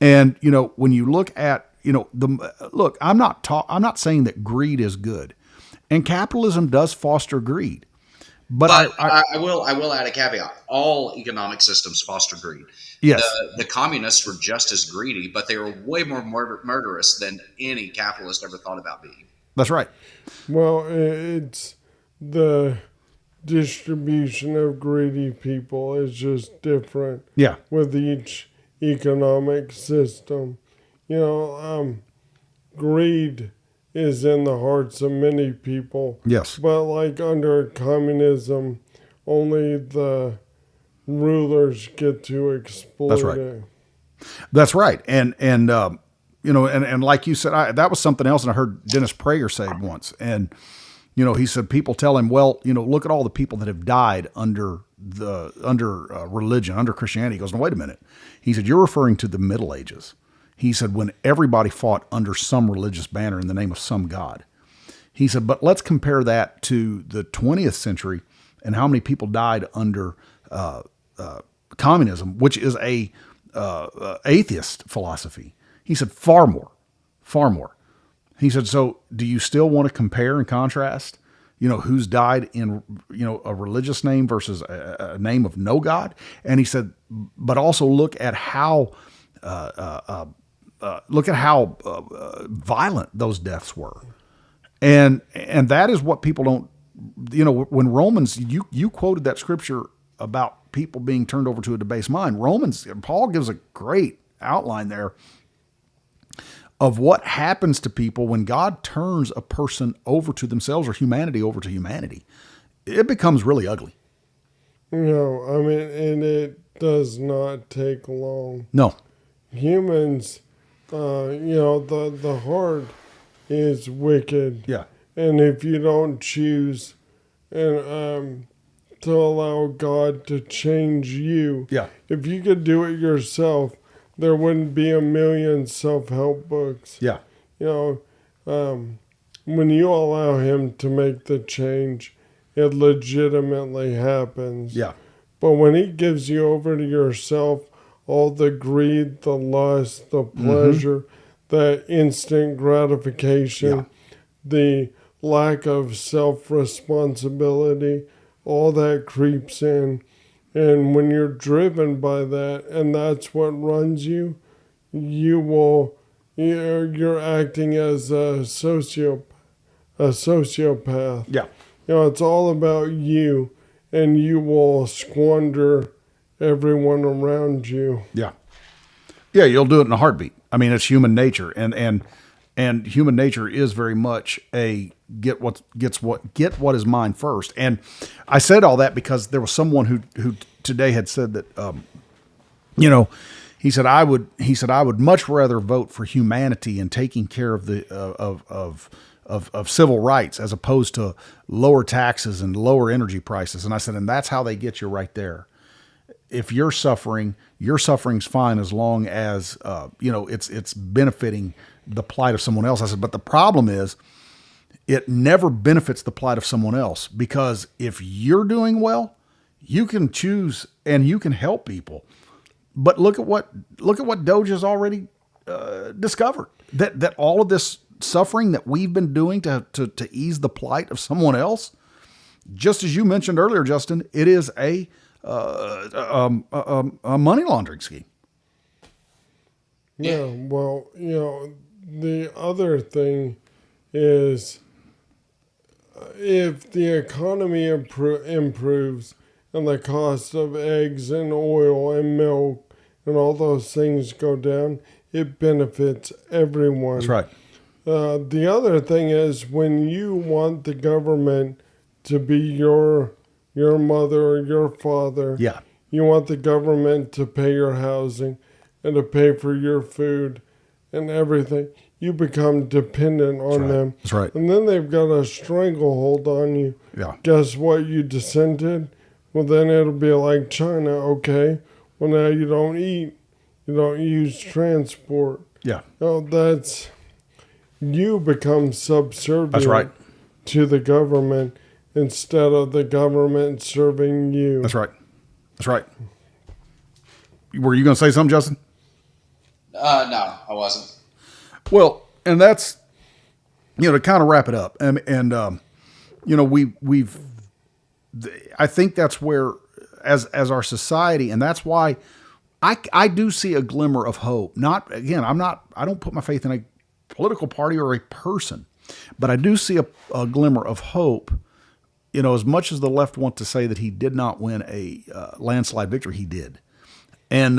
And when you look at I'm not saying that greed is good, and capitalism does foster greed, but I will add a caveat: all economic systems foster greed. Yes. The communists were just as greedy, but they were way more murderous than any capitalist ever thought about being. That's right. Well, it's the distribution of greedy people is just different. Yeah. With each economic system, greed is in the hearts of many people. Yes. But like under communism, only the rulers get to exploit That's right. it. That's right. And like you said, that was something else. And I heard Dennis Prager say it once. And, he said, people tell him, well, look at all the people that have died under religion, under Christianity. He goes, no, wait a minute. He said, you're referring to the Middle Ages. He said, when everybody fought under some religious banner in the name of some God. He said, but let's compare that to the 20th century and how many people died under communism, which is a atheist philosophy. He said, far more. He said, so do you still want to compare and contrast, who's died in, a religious name versus a name of no God? And he said, but also look at how violent those deaths were. And that is what people don't, when Romans, you quoted that scripture about people being turned over to a debased mind. Paul gives a great outline there of what happens to people when God turns a person over to themselves or humanity over to humanity. It becomes really ugly. No, I mean, and it does not take long. No. Humans, the heart is wicked. Yeah. And if you don't choose and to allow God to change you, Yeah. if you could do it yourself, there wouldn't be a million self-help books. Yeah. When you allow him to make the change, it legitimately happens. Yeah. But when he gives you over to yourself, all the greed, the lust, the pleasure, the instant gratification, the lack of self-responsibility, all that creeps in. And when you're driven by that, and that's what runs you, you're acting as a sociopath. Yeah. It's all about you, and you will squander everyone around you. Yeah. Yeah, you'll do it in a heartbeat. I mean, it's human nature, and human nature is very much a get what is mine first. And I said all that because there was someone who today had said that he said I would much rather vote for humanity and taking care of the of civil rights as opposed to lower taxes and lower energy prices. And I said, and that's how they get you right there. If you're suffering, your suffering's fine as long as it's benefiting the plight of someone else. I said, but the problem is it never benefits the plight of someone else, because if you're doing well, you can choose and you can help people. But look at what Doge has already discovered, that all of this suffering that we've been doing to ease the plight of someone else, just as you mentioned earlier, Justin, it is a money laundering scheme. Yeah, well, the other thing is if the economy improves and the cost of eggs and oil and milk and all those things go down, it benefits everyone. That's right. The other thing is when you want the government to be your mother or your father, Yeah. you want the government to pay your housing and to pay for your food and everything, you become dependent on them. That's right. And then they've got a stranglehold on you. Yeah. Guess what? You dissented. Well, then it'll be like China. Okay. Well, now you don't eat. You don't use transport. Yeah. No, that's you become subservient. That's right. To the government instead of the government serving you. That's right. That's right. Were you going to say something, Justin? No, I wasn't. Well, and that's, to kind of wrap it up, and I think that's where, as our society, and that's why I do see a glimmer of hope. Not, again, I don't put my faith in a political party or a person, but I do see a glimmer of hope. As much as the left want to say that he did not win a landslide victory, he did. And,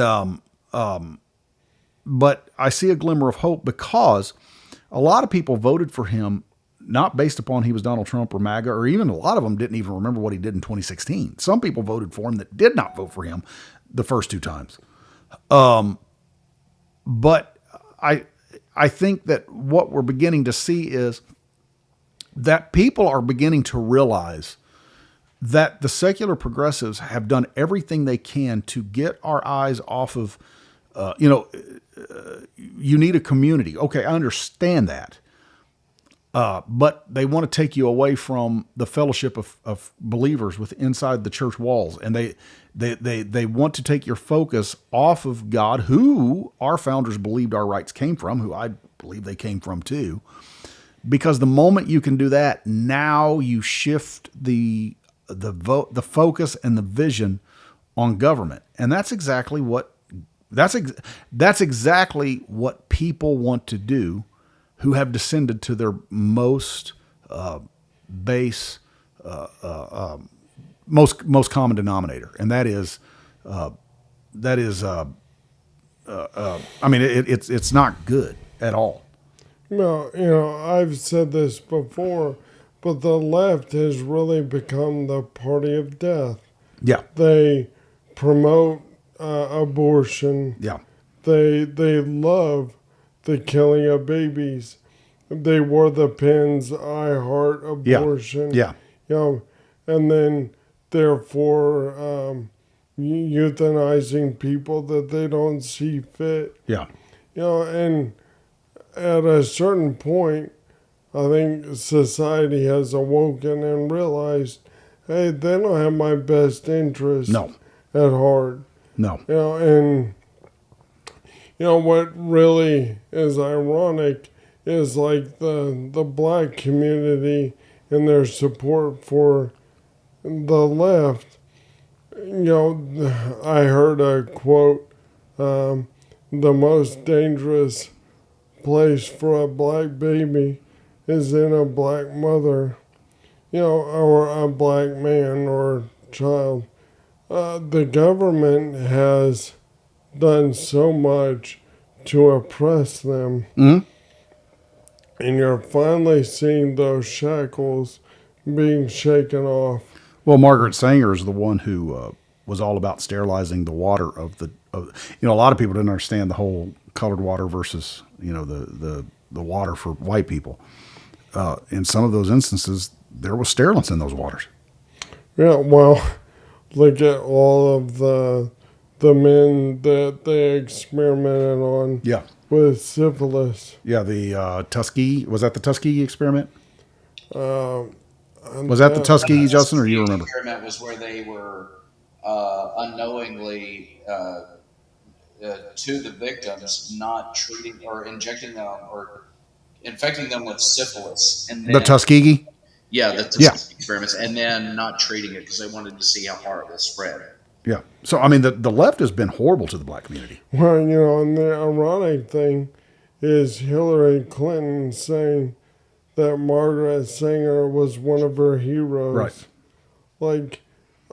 but I see a glimmer of hope because a lot of people voted for him not based upon he was Donald Trump or MAGA, or even a lot of them didn't even remember what he did in 2016. Some people voted for him that did not vote for him the first two times. But I think that what we're beginning to see is that people are beginning to realize that the secular progressives have done everything they can to get our eyes off of, you need a community. Okay, I understand that. But they want to take you away from the fellowship of believers inside the church walls. And they want to take your focus off of God, who our founders believed our rights came from, who I believe they came from too. Because the moment you can do that, now you shift the focus and the vision on government. And that's exactly what people want to do who have descended to their most base, most common denominator, and that is, it's not good at all. No, I've said this before, but the left has really become the party of death. Yeah. They promote abortion. Yeah. They love the killing of babies. They wore the pins, I heart abortion. Yeah. And then therefore euthanizing people that they don't see fit. Yeah. And at a certain point, I think society has awoken and realized, hey, they don't have my best interest at heart. No. And what really is ironic is like the black community and their support for the left. I heard a quote, the most dangerous place for a black baby is in a black mother, or a black man or child. The government has done so much to oppress them. Mm-hmm. And you're finally seeing those shackles being shaken off. Well, Margaret Sanger is the one who was all about sterilizing the water of a lot of people didn't understand the whole colored water versus, the water for white people. In some of those instances, there was sterilants in those waters. Yeah, well, look at all of the men that they experimented on. Yeah. With syphilis. Yeah, the Tuskegee, was that the Tuskegee experiment? Was that the Tuskegee, Justin, or do you remember? The experiment was where they were unknowingly to the victims, not treating or injecting them or infecting them with syphilis. And then, the Tuskegee? Yeah, the Tuskegee experiments, and then not treating it because they wanted to see how far it will spread. Yeah. So, the left has been horrible to the black community. Well, and the ironic thing is Hillary Clinton saying that Margaret Sanger was one of her heroes. Right. Like,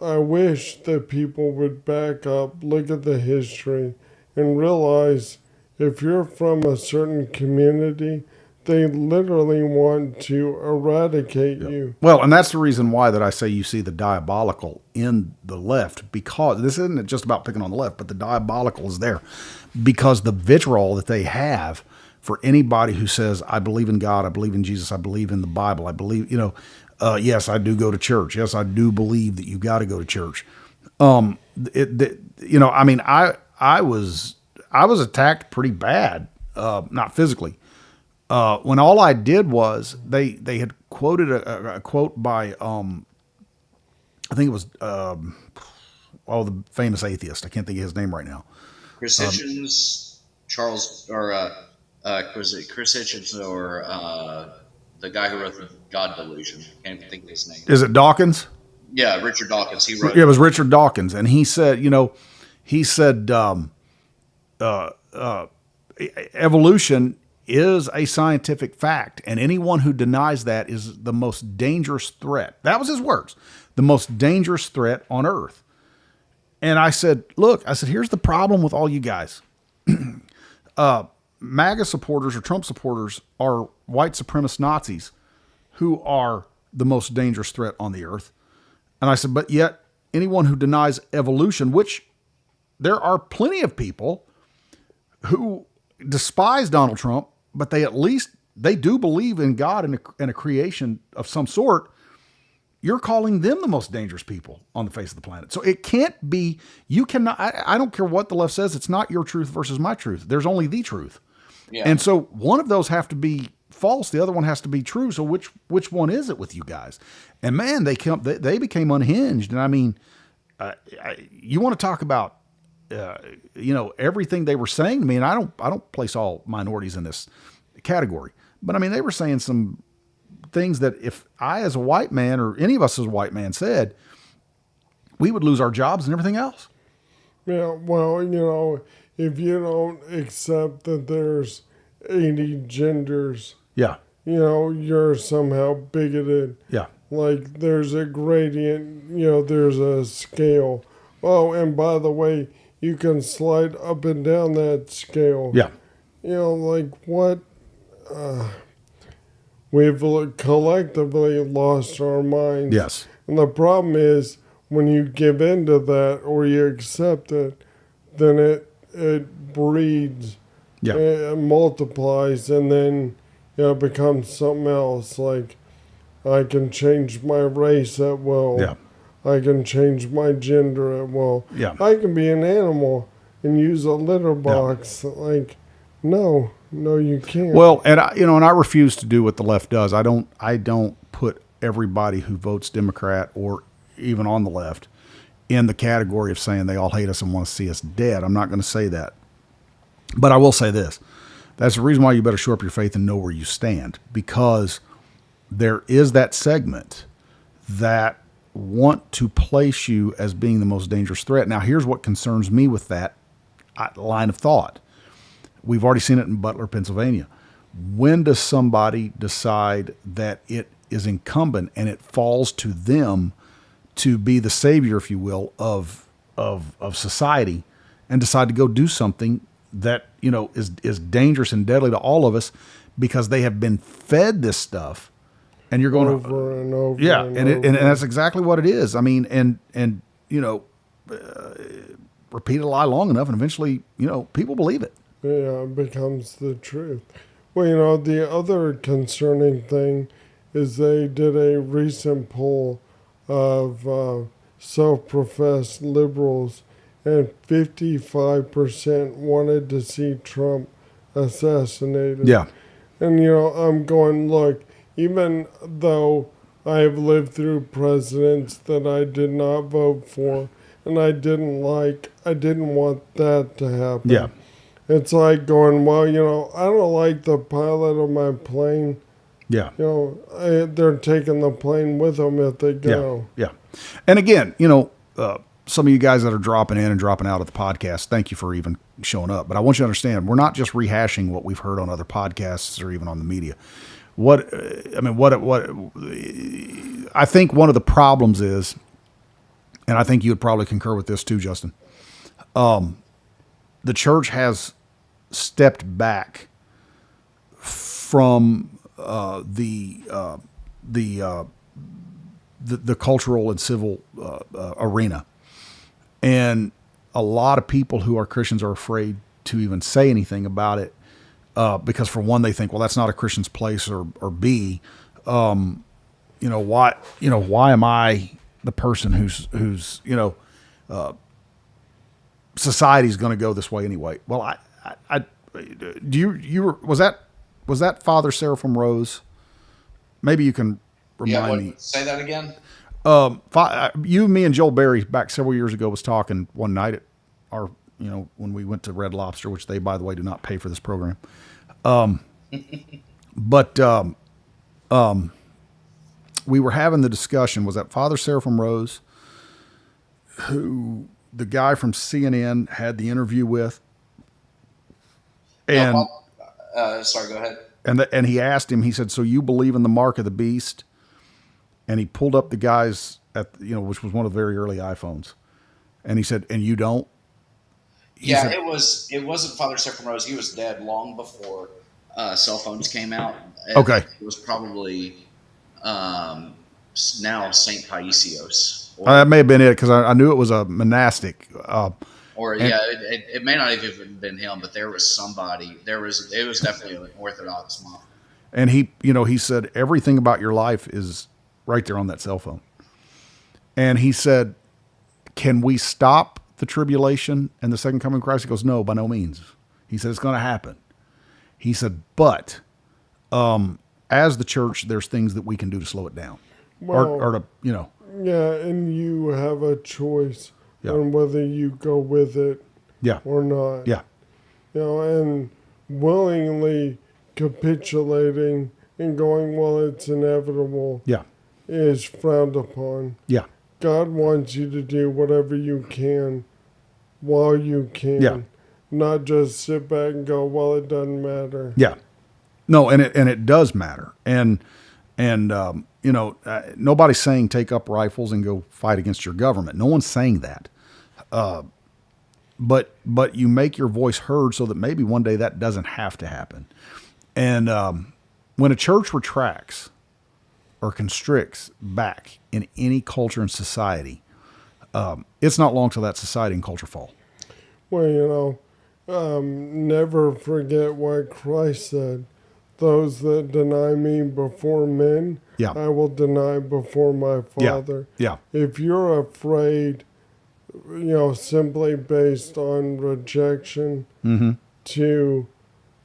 I wish that people would back up, look at the history, and realize if you're from a certain community, they literally want to eradicate you. Well, and that's the reason why that I say you see the diabolical in the left, because this isn't just about picking on the left, but the diabolical is there because the vitriol that they have for anybody who says, I believe in God, I believe in Jesus, I believe in the Bible, I believe, yes, I do go to church. Yes, I do believe that you got to go to church. I was attacked pretty bad, not physically. When all I did was they had quoted a quote by, I think it was, the famous atheist. I can't think of his name right now. Chris Hitchens, Charles, or was it Chris Hitchens or the guy who wrote the God Delusion? Can't even think of his name. Is it Dawkins? Yeah, Richard Dawkins. He wrote. It was Richard Dawkins, and he said, evolution is a scientific fact, and anyone who denies that is the most dangerous threat. That was his words, the most dangerous threat on Earth. And I said, look, here's the problem with all you guys. MAGA supporters or Trump supporters are white supremacist Nazis who are the most dangerous threat on the earth. And I said, but yet anyone who denies evolution, which there are plenty of people who despise Donald Trump, but they do believe in God and a creation of some sort. You're calling them the most dangerous people on the face of the planet. So it can't be, you cannot, I don't care what the left says. It's not your truth versus my truth. There's only the truth. Yeah. And so one of those have to be false. The other one has to be true. So which one is it with you guys? And man, they became unhinged. And I mean, you want to talk about, everything they were saying to me, and I don't place all minorities in this category, but I mean, they were saying some things that if I, as a white man, or any of us as a white man said, we would lose our jobs and everything else. Yeah, well, if you don't accept that there's 80 genders, yeah, you're somehow bigoted. Yeah. Like there's a gradient, there's a scale. Oh, and by the way, you can slide up and down that scale. Yeah. Like what? We've collectively lost our minds. Yes. And the problem is when you give in to that or you accept it, then it breeds, it multiplies, and then it becomes something else. Like I can change my race at will. Yeah. I can change my gender at will. Yeah. I can be an animal and use a litter box. Yeah. Like, no, you can't. Well, and I refuse to do what the left does. I don't put everybody who votes Democrat or even on the left in the category of saying they all hate us and want to see us dead. I'm not going to say that. But I will say this. That's the reason why you better shore up your faith and know where you stand, because there is that segment that want to place you as being the most dangerous threat. Now, here's what concerns me with that line of thought. We've already seen it in Butler, Pennsylvania. When does somebody decide that it is incumbent and it falls to them to be the savior, if you will, of society, and decide to go do something that is dangerous and deadly to all of us because they have been fed this stuff, and you're going over and over. Yeah, and that's exactly what it is. I mean, and repeat a lie long enough, and eventually, people believe it. Yeah, it becomes the truth. Well, the other concerning thing is they did a recent poll of self-professed liberals, and 55% wanted to see Trump assassinated. Yeah. And, I'm going, look, even though I have lived through presidents that I did not vote for and I didn't like, I didn't want that to happen. Yeah. It's like going, well, I don't like the pilot of my plane. Yeah. They're taking the plane with them if they go. Yeah. And again, some of you guys that are dropping in and dropping out of the podcast, thank you for even showing up. But I want you to understand, we're not just rehashing what we've heard on other podcasts or even on the media. I think one of the problems is, and I think you would probably concur with this too, Justin, the church has stepped back from the cultural and civil arena. And a lot of people who are Christians are afraid to even say anything about it because for one, they think, well, that's not a Christian's place, or B, why am I the person who's society's going to go this way anyway? Well, was that Father Seraphim Rose? Maybe you can remind me. Say that again. You, me, and Joel Berry back several years ago was talking one night at our, when we went to Red Lobster, which they, by the way, do not pay for this program. We were having the discussion. Was that Father Seraphim Rose, who the guy from CNN had the interview with? And sorry, go ahead. And he asked him. He said, "So you believe in the mark of the beast?" And he pulled up the guys which was one of the very early iPhones, and he said, "And you don't?" Said, it wasn't Father Seraphim Rose. He was dead long before cell phones came out. Okay, it was probably now Saint Paisios. That may have been it, because I knew it was a monastic. It may not have even been him, but there was somebody. It was definitely an Orthodox monk. And he said everything about your life is right there on that cell phone. And he said, "Can we stop the tribulation and the second coming of Christ?" He goes, "No, by no means." He said, "It's going to happen." He said, "But as the church, there's things that we can do to slow it down, or to Yeah, and you have a choice on whether you go with it or not. Yeah. And willingly capitulating and going, well, it's inevitable, is frowned upon. Yeah. God wants you to do whatever you can while you can, not just sit back and go, well, it doesn't matter. Yeah. No, and it does matter. And nobody's saying take up rifles and go fight against your government. No one's saying that. But you make your voice heard so that maybe one day that doesn't have to happen. And when a church retracts or constricts back in any culture and society, it's not long till that society and culture fall. Well, never forget what Christ said. Those that deny me before men, I will deny before my Father. Yeah. If you're afraid, simply based on rejection to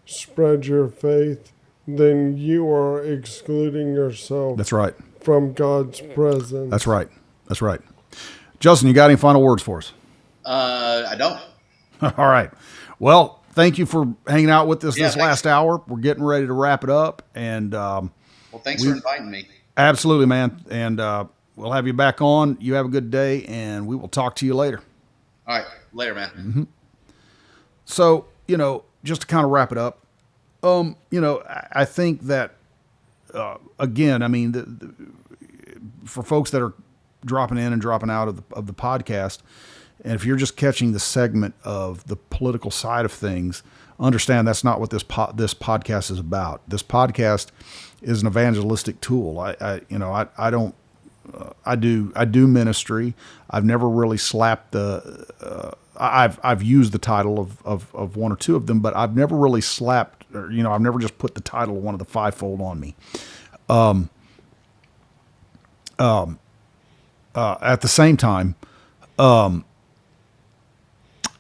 spread your faith, then you are excluding yourself. That's right. From God's presence. That's right. Justin, you got any final words for us? I don't. All right. Well, thank you for hanging out with us this thanks. last hour. We're getting ready to wrap it up. And thanks for inviting me. Absolutely, man. And we'll have you back on. You have a good day, and we will talk to you later. All right. Later, man. Mm-hmm. So, just to kind of wrap it up, I think that, again, for folks that are dropping in and dropping out of the podcast, and if you're just catching the segment of the political side of things, understand that's not what this podcast is about. This podcast is an evangelistic tool. I do ministry. I've never really slapped I've used the title of one or two of them, but I've never really slapped, I've never just put the title of one of the fivefold on me. At the same time,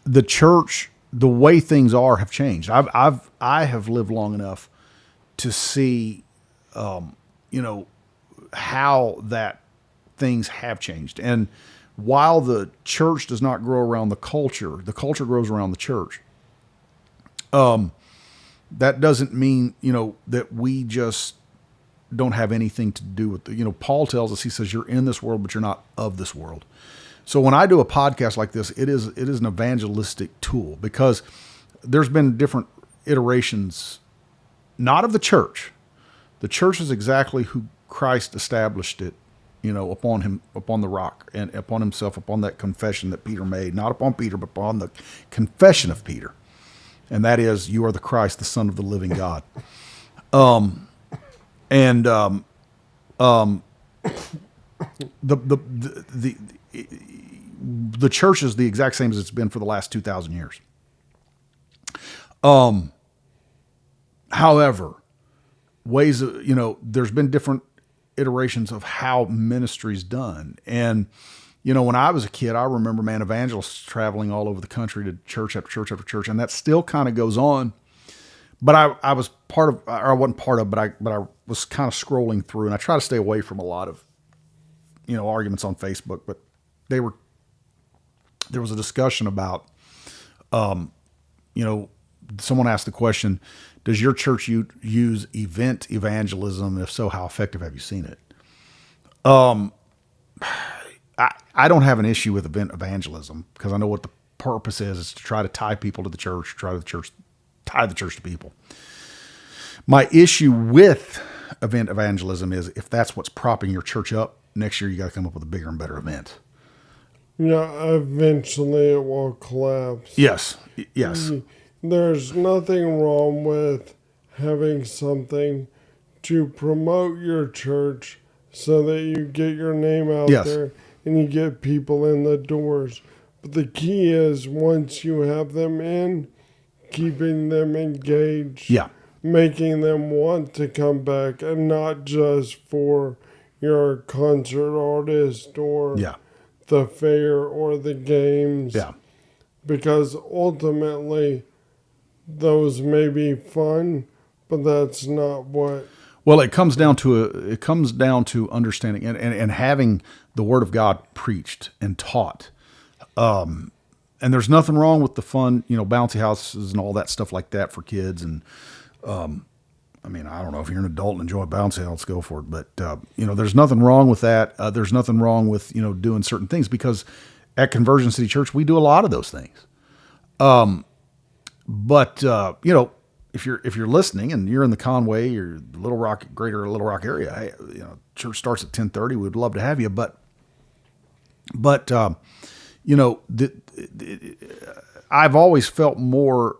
the church, the way things have changed. I have lived long enough to see, how that things have changed. And while the church does not grow around the culture grows around the church. That doesn't mean, that we just don't have anything to do with Paul tells us, he says, you're in this world, but you're not of this world. So when I do a podcast like this, it is an evangelistic tool, because there's been different iterations, not of the church. The church is exactly who Christ established it, upon the rock, and upon himself, upon that confession that Peter made, not upon Peter, but upon the confession of Peter. And that is, you are the Christ, the Son of the living God. The church is the exact same as it's been for the last 2,000 years. However, ways of, there's been different iterations of how ministry's done. And, when I was a kid, I remember, man, evangelists traveling all over the country to church after church after church. And that still kind of goes on. But I was part of, or I wasn't part of, but I was kind of scrolling through, and I try to stay away from a lot of, arguments on Facebook, but there was a discussion about, someone asked the question, does your church use event evangelism? If so, how effective have you seen it? I don't have an issue with event evangelism because I know what the purpose is to try to tie people to the church, tie the church to people. My issue with event evangelism is if that's what's propping your church up, next year you got to come up with a bigger and better event. Eventually it will collapse. Yes. There's nothing wrong with having something to promote your church so that you get your name out there and you get people in the doors. But the key is once you have them in, keeping them engaged, making them want to come back, and not just for your concert artist or the fair or the games. Because ultimately, those may be fun, but that's not what. Well, it comes down to understanding and having the Word of God preached and taught. And there's nothing wrong with the fun, bouncy houses and all that stuff like that for kids. And, I don't know if you're an adult and enjoy bouncy house, go for it. But, there's nothing wrong with that. There's nothing wrong with, doing certain things because at Conversion City Church, we do a lot of those things. But if you're listening and you're in the Conway or Greater Little Rock area, hey, church starts at 10:30. We'd love to have you. But I've always felt more,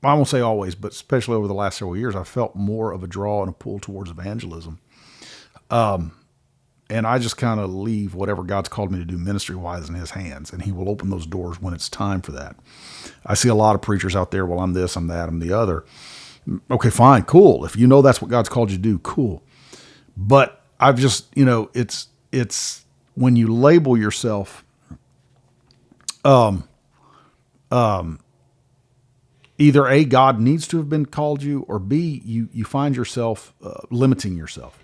I won't say always, but especially over the last several years, I felt more of a draw and a pull towards evangelism. And I just kind of leave whatever God's called me to do ministry-wise in His hands, and He will open those doors when it's time for that. I see a lot of preachers out there, well, I'm this, I'm that, I'm the other. Okay, fine, cool. If that's what God's called you to do, cool. But I've just, it's when you label yourself, either A, God needs to have been called you, or B, you find yourself limiting yourself.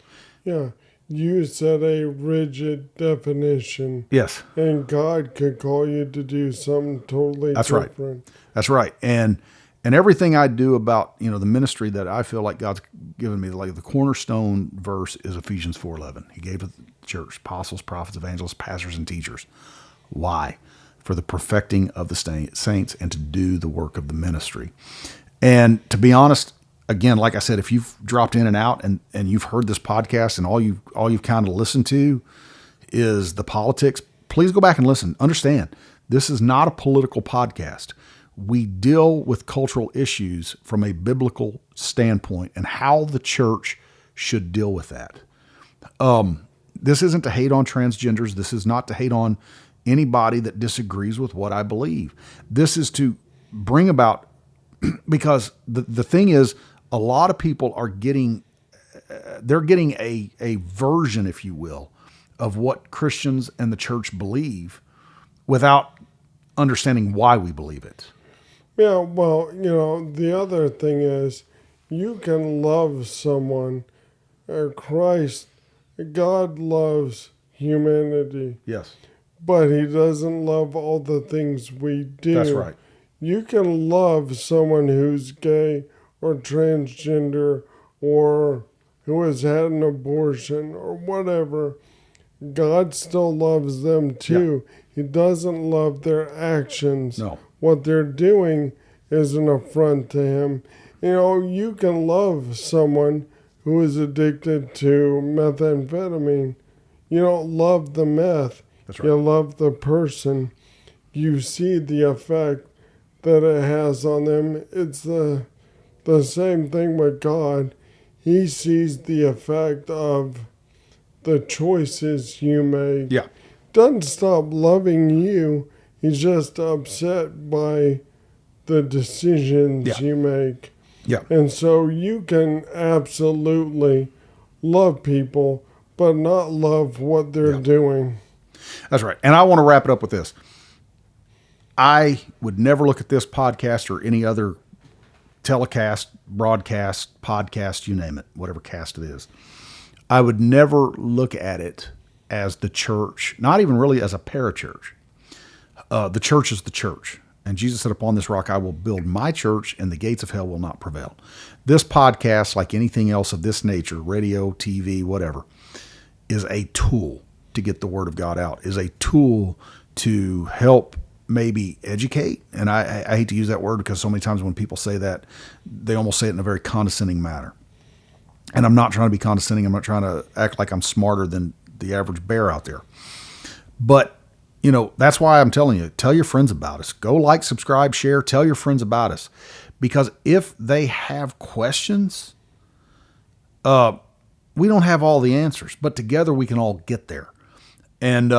Yeah. You set a rigid definition. Yes. And God could call you to do something totally different. Right. That's right. And everything I do about, the ministry that I feel like God's given me, like the cornerstone verse is Ephesians 4:11. He gave the church apostles, prophets, evangelists, pastors, and teachers. Why? For the perfecting of the saints and to do the work of the ministry. And to be honest, again, like I said, if you've dropped in and out and you've heard this podcast and all you've kind of listened to is the politics, please go back and listen. Understand, this is not a political podcast. We deal with cultural issues from a biblical standpoint and how the church should deal with that. This isn't to hate on transgenders. This is not to hate on anybody that disagrees with what I believe. This is to bring about, because the thing is, a lot of people are getting a version, if you will, of what Christians and the church believe without understanding why we believe it. Yeah, well, the other thing is you can love someone, God loves humanity. Yes. But He doesn't love all the things we do. That's right. You can love someone who's gay or transgender or who has had an abortion or whatever. God still loves them too. Yeah. He doesn't love their actions. No. What they're doing is an affront to Him. You can love someone who is addicted to methamphetamine. You don't love the meth. That's right. You love the person. You see the effect that it has on them. It's the same thing with God. He sees the effect of the choices you make. Yeah. Doesn't stop loving you. He's just upset by the decisions you make. Yeah. And so you can absolutely love people, but not love what they're doing. That's right. And I want to wrap it up with this. I would never look at this podcast or any other telecast, broadcast, podcast, you name it, whatever cast it is. I would never look at it as the church, not even really as a parachurch. The church is the church. And Jesus said, upon this rock I will build my church, and the gates of hell will not prevail. This podcast, like anything else of this nature, radio, TV, whatever, is a tool to get the word of God out, is a tool to help maybe educate. And I hate to use that word because so many times when people say that, they almost say it in a very condescending manner. And I'm not trying to be condescending. I'm not trying to act like I'm smarter than the average bear out there. But, you know, that's why I'm telling you, tell your friends about us. Go like, subscribe, share, tell your friends about us. Because if they have questions, we don't have all the answers, but together we can all get there. And,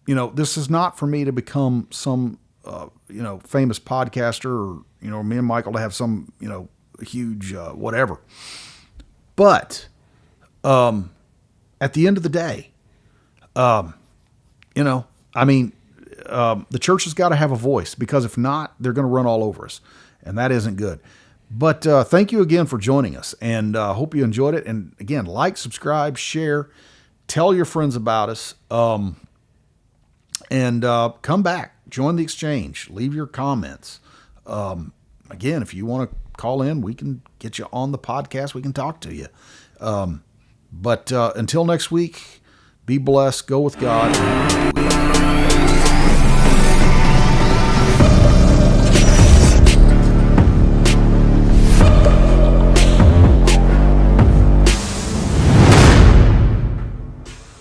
you know, this is not for me to become some, you know, famous podcaster or, you know, me and Michael to have some, you know, huge whatever. But at the end of the day, you know, I mean, the church has got to have a voice, because if not, they're going to run all over us, and that isn't good. But thank you again for joining us, and hope you enjoyed it. And again, like, subscribe, share, tell your friends about us, and come back, join the exchange, leave your comments. Again, if you want to call in, we can get you on the podcast. We can talk to you. But until next week, be blessed, go with God.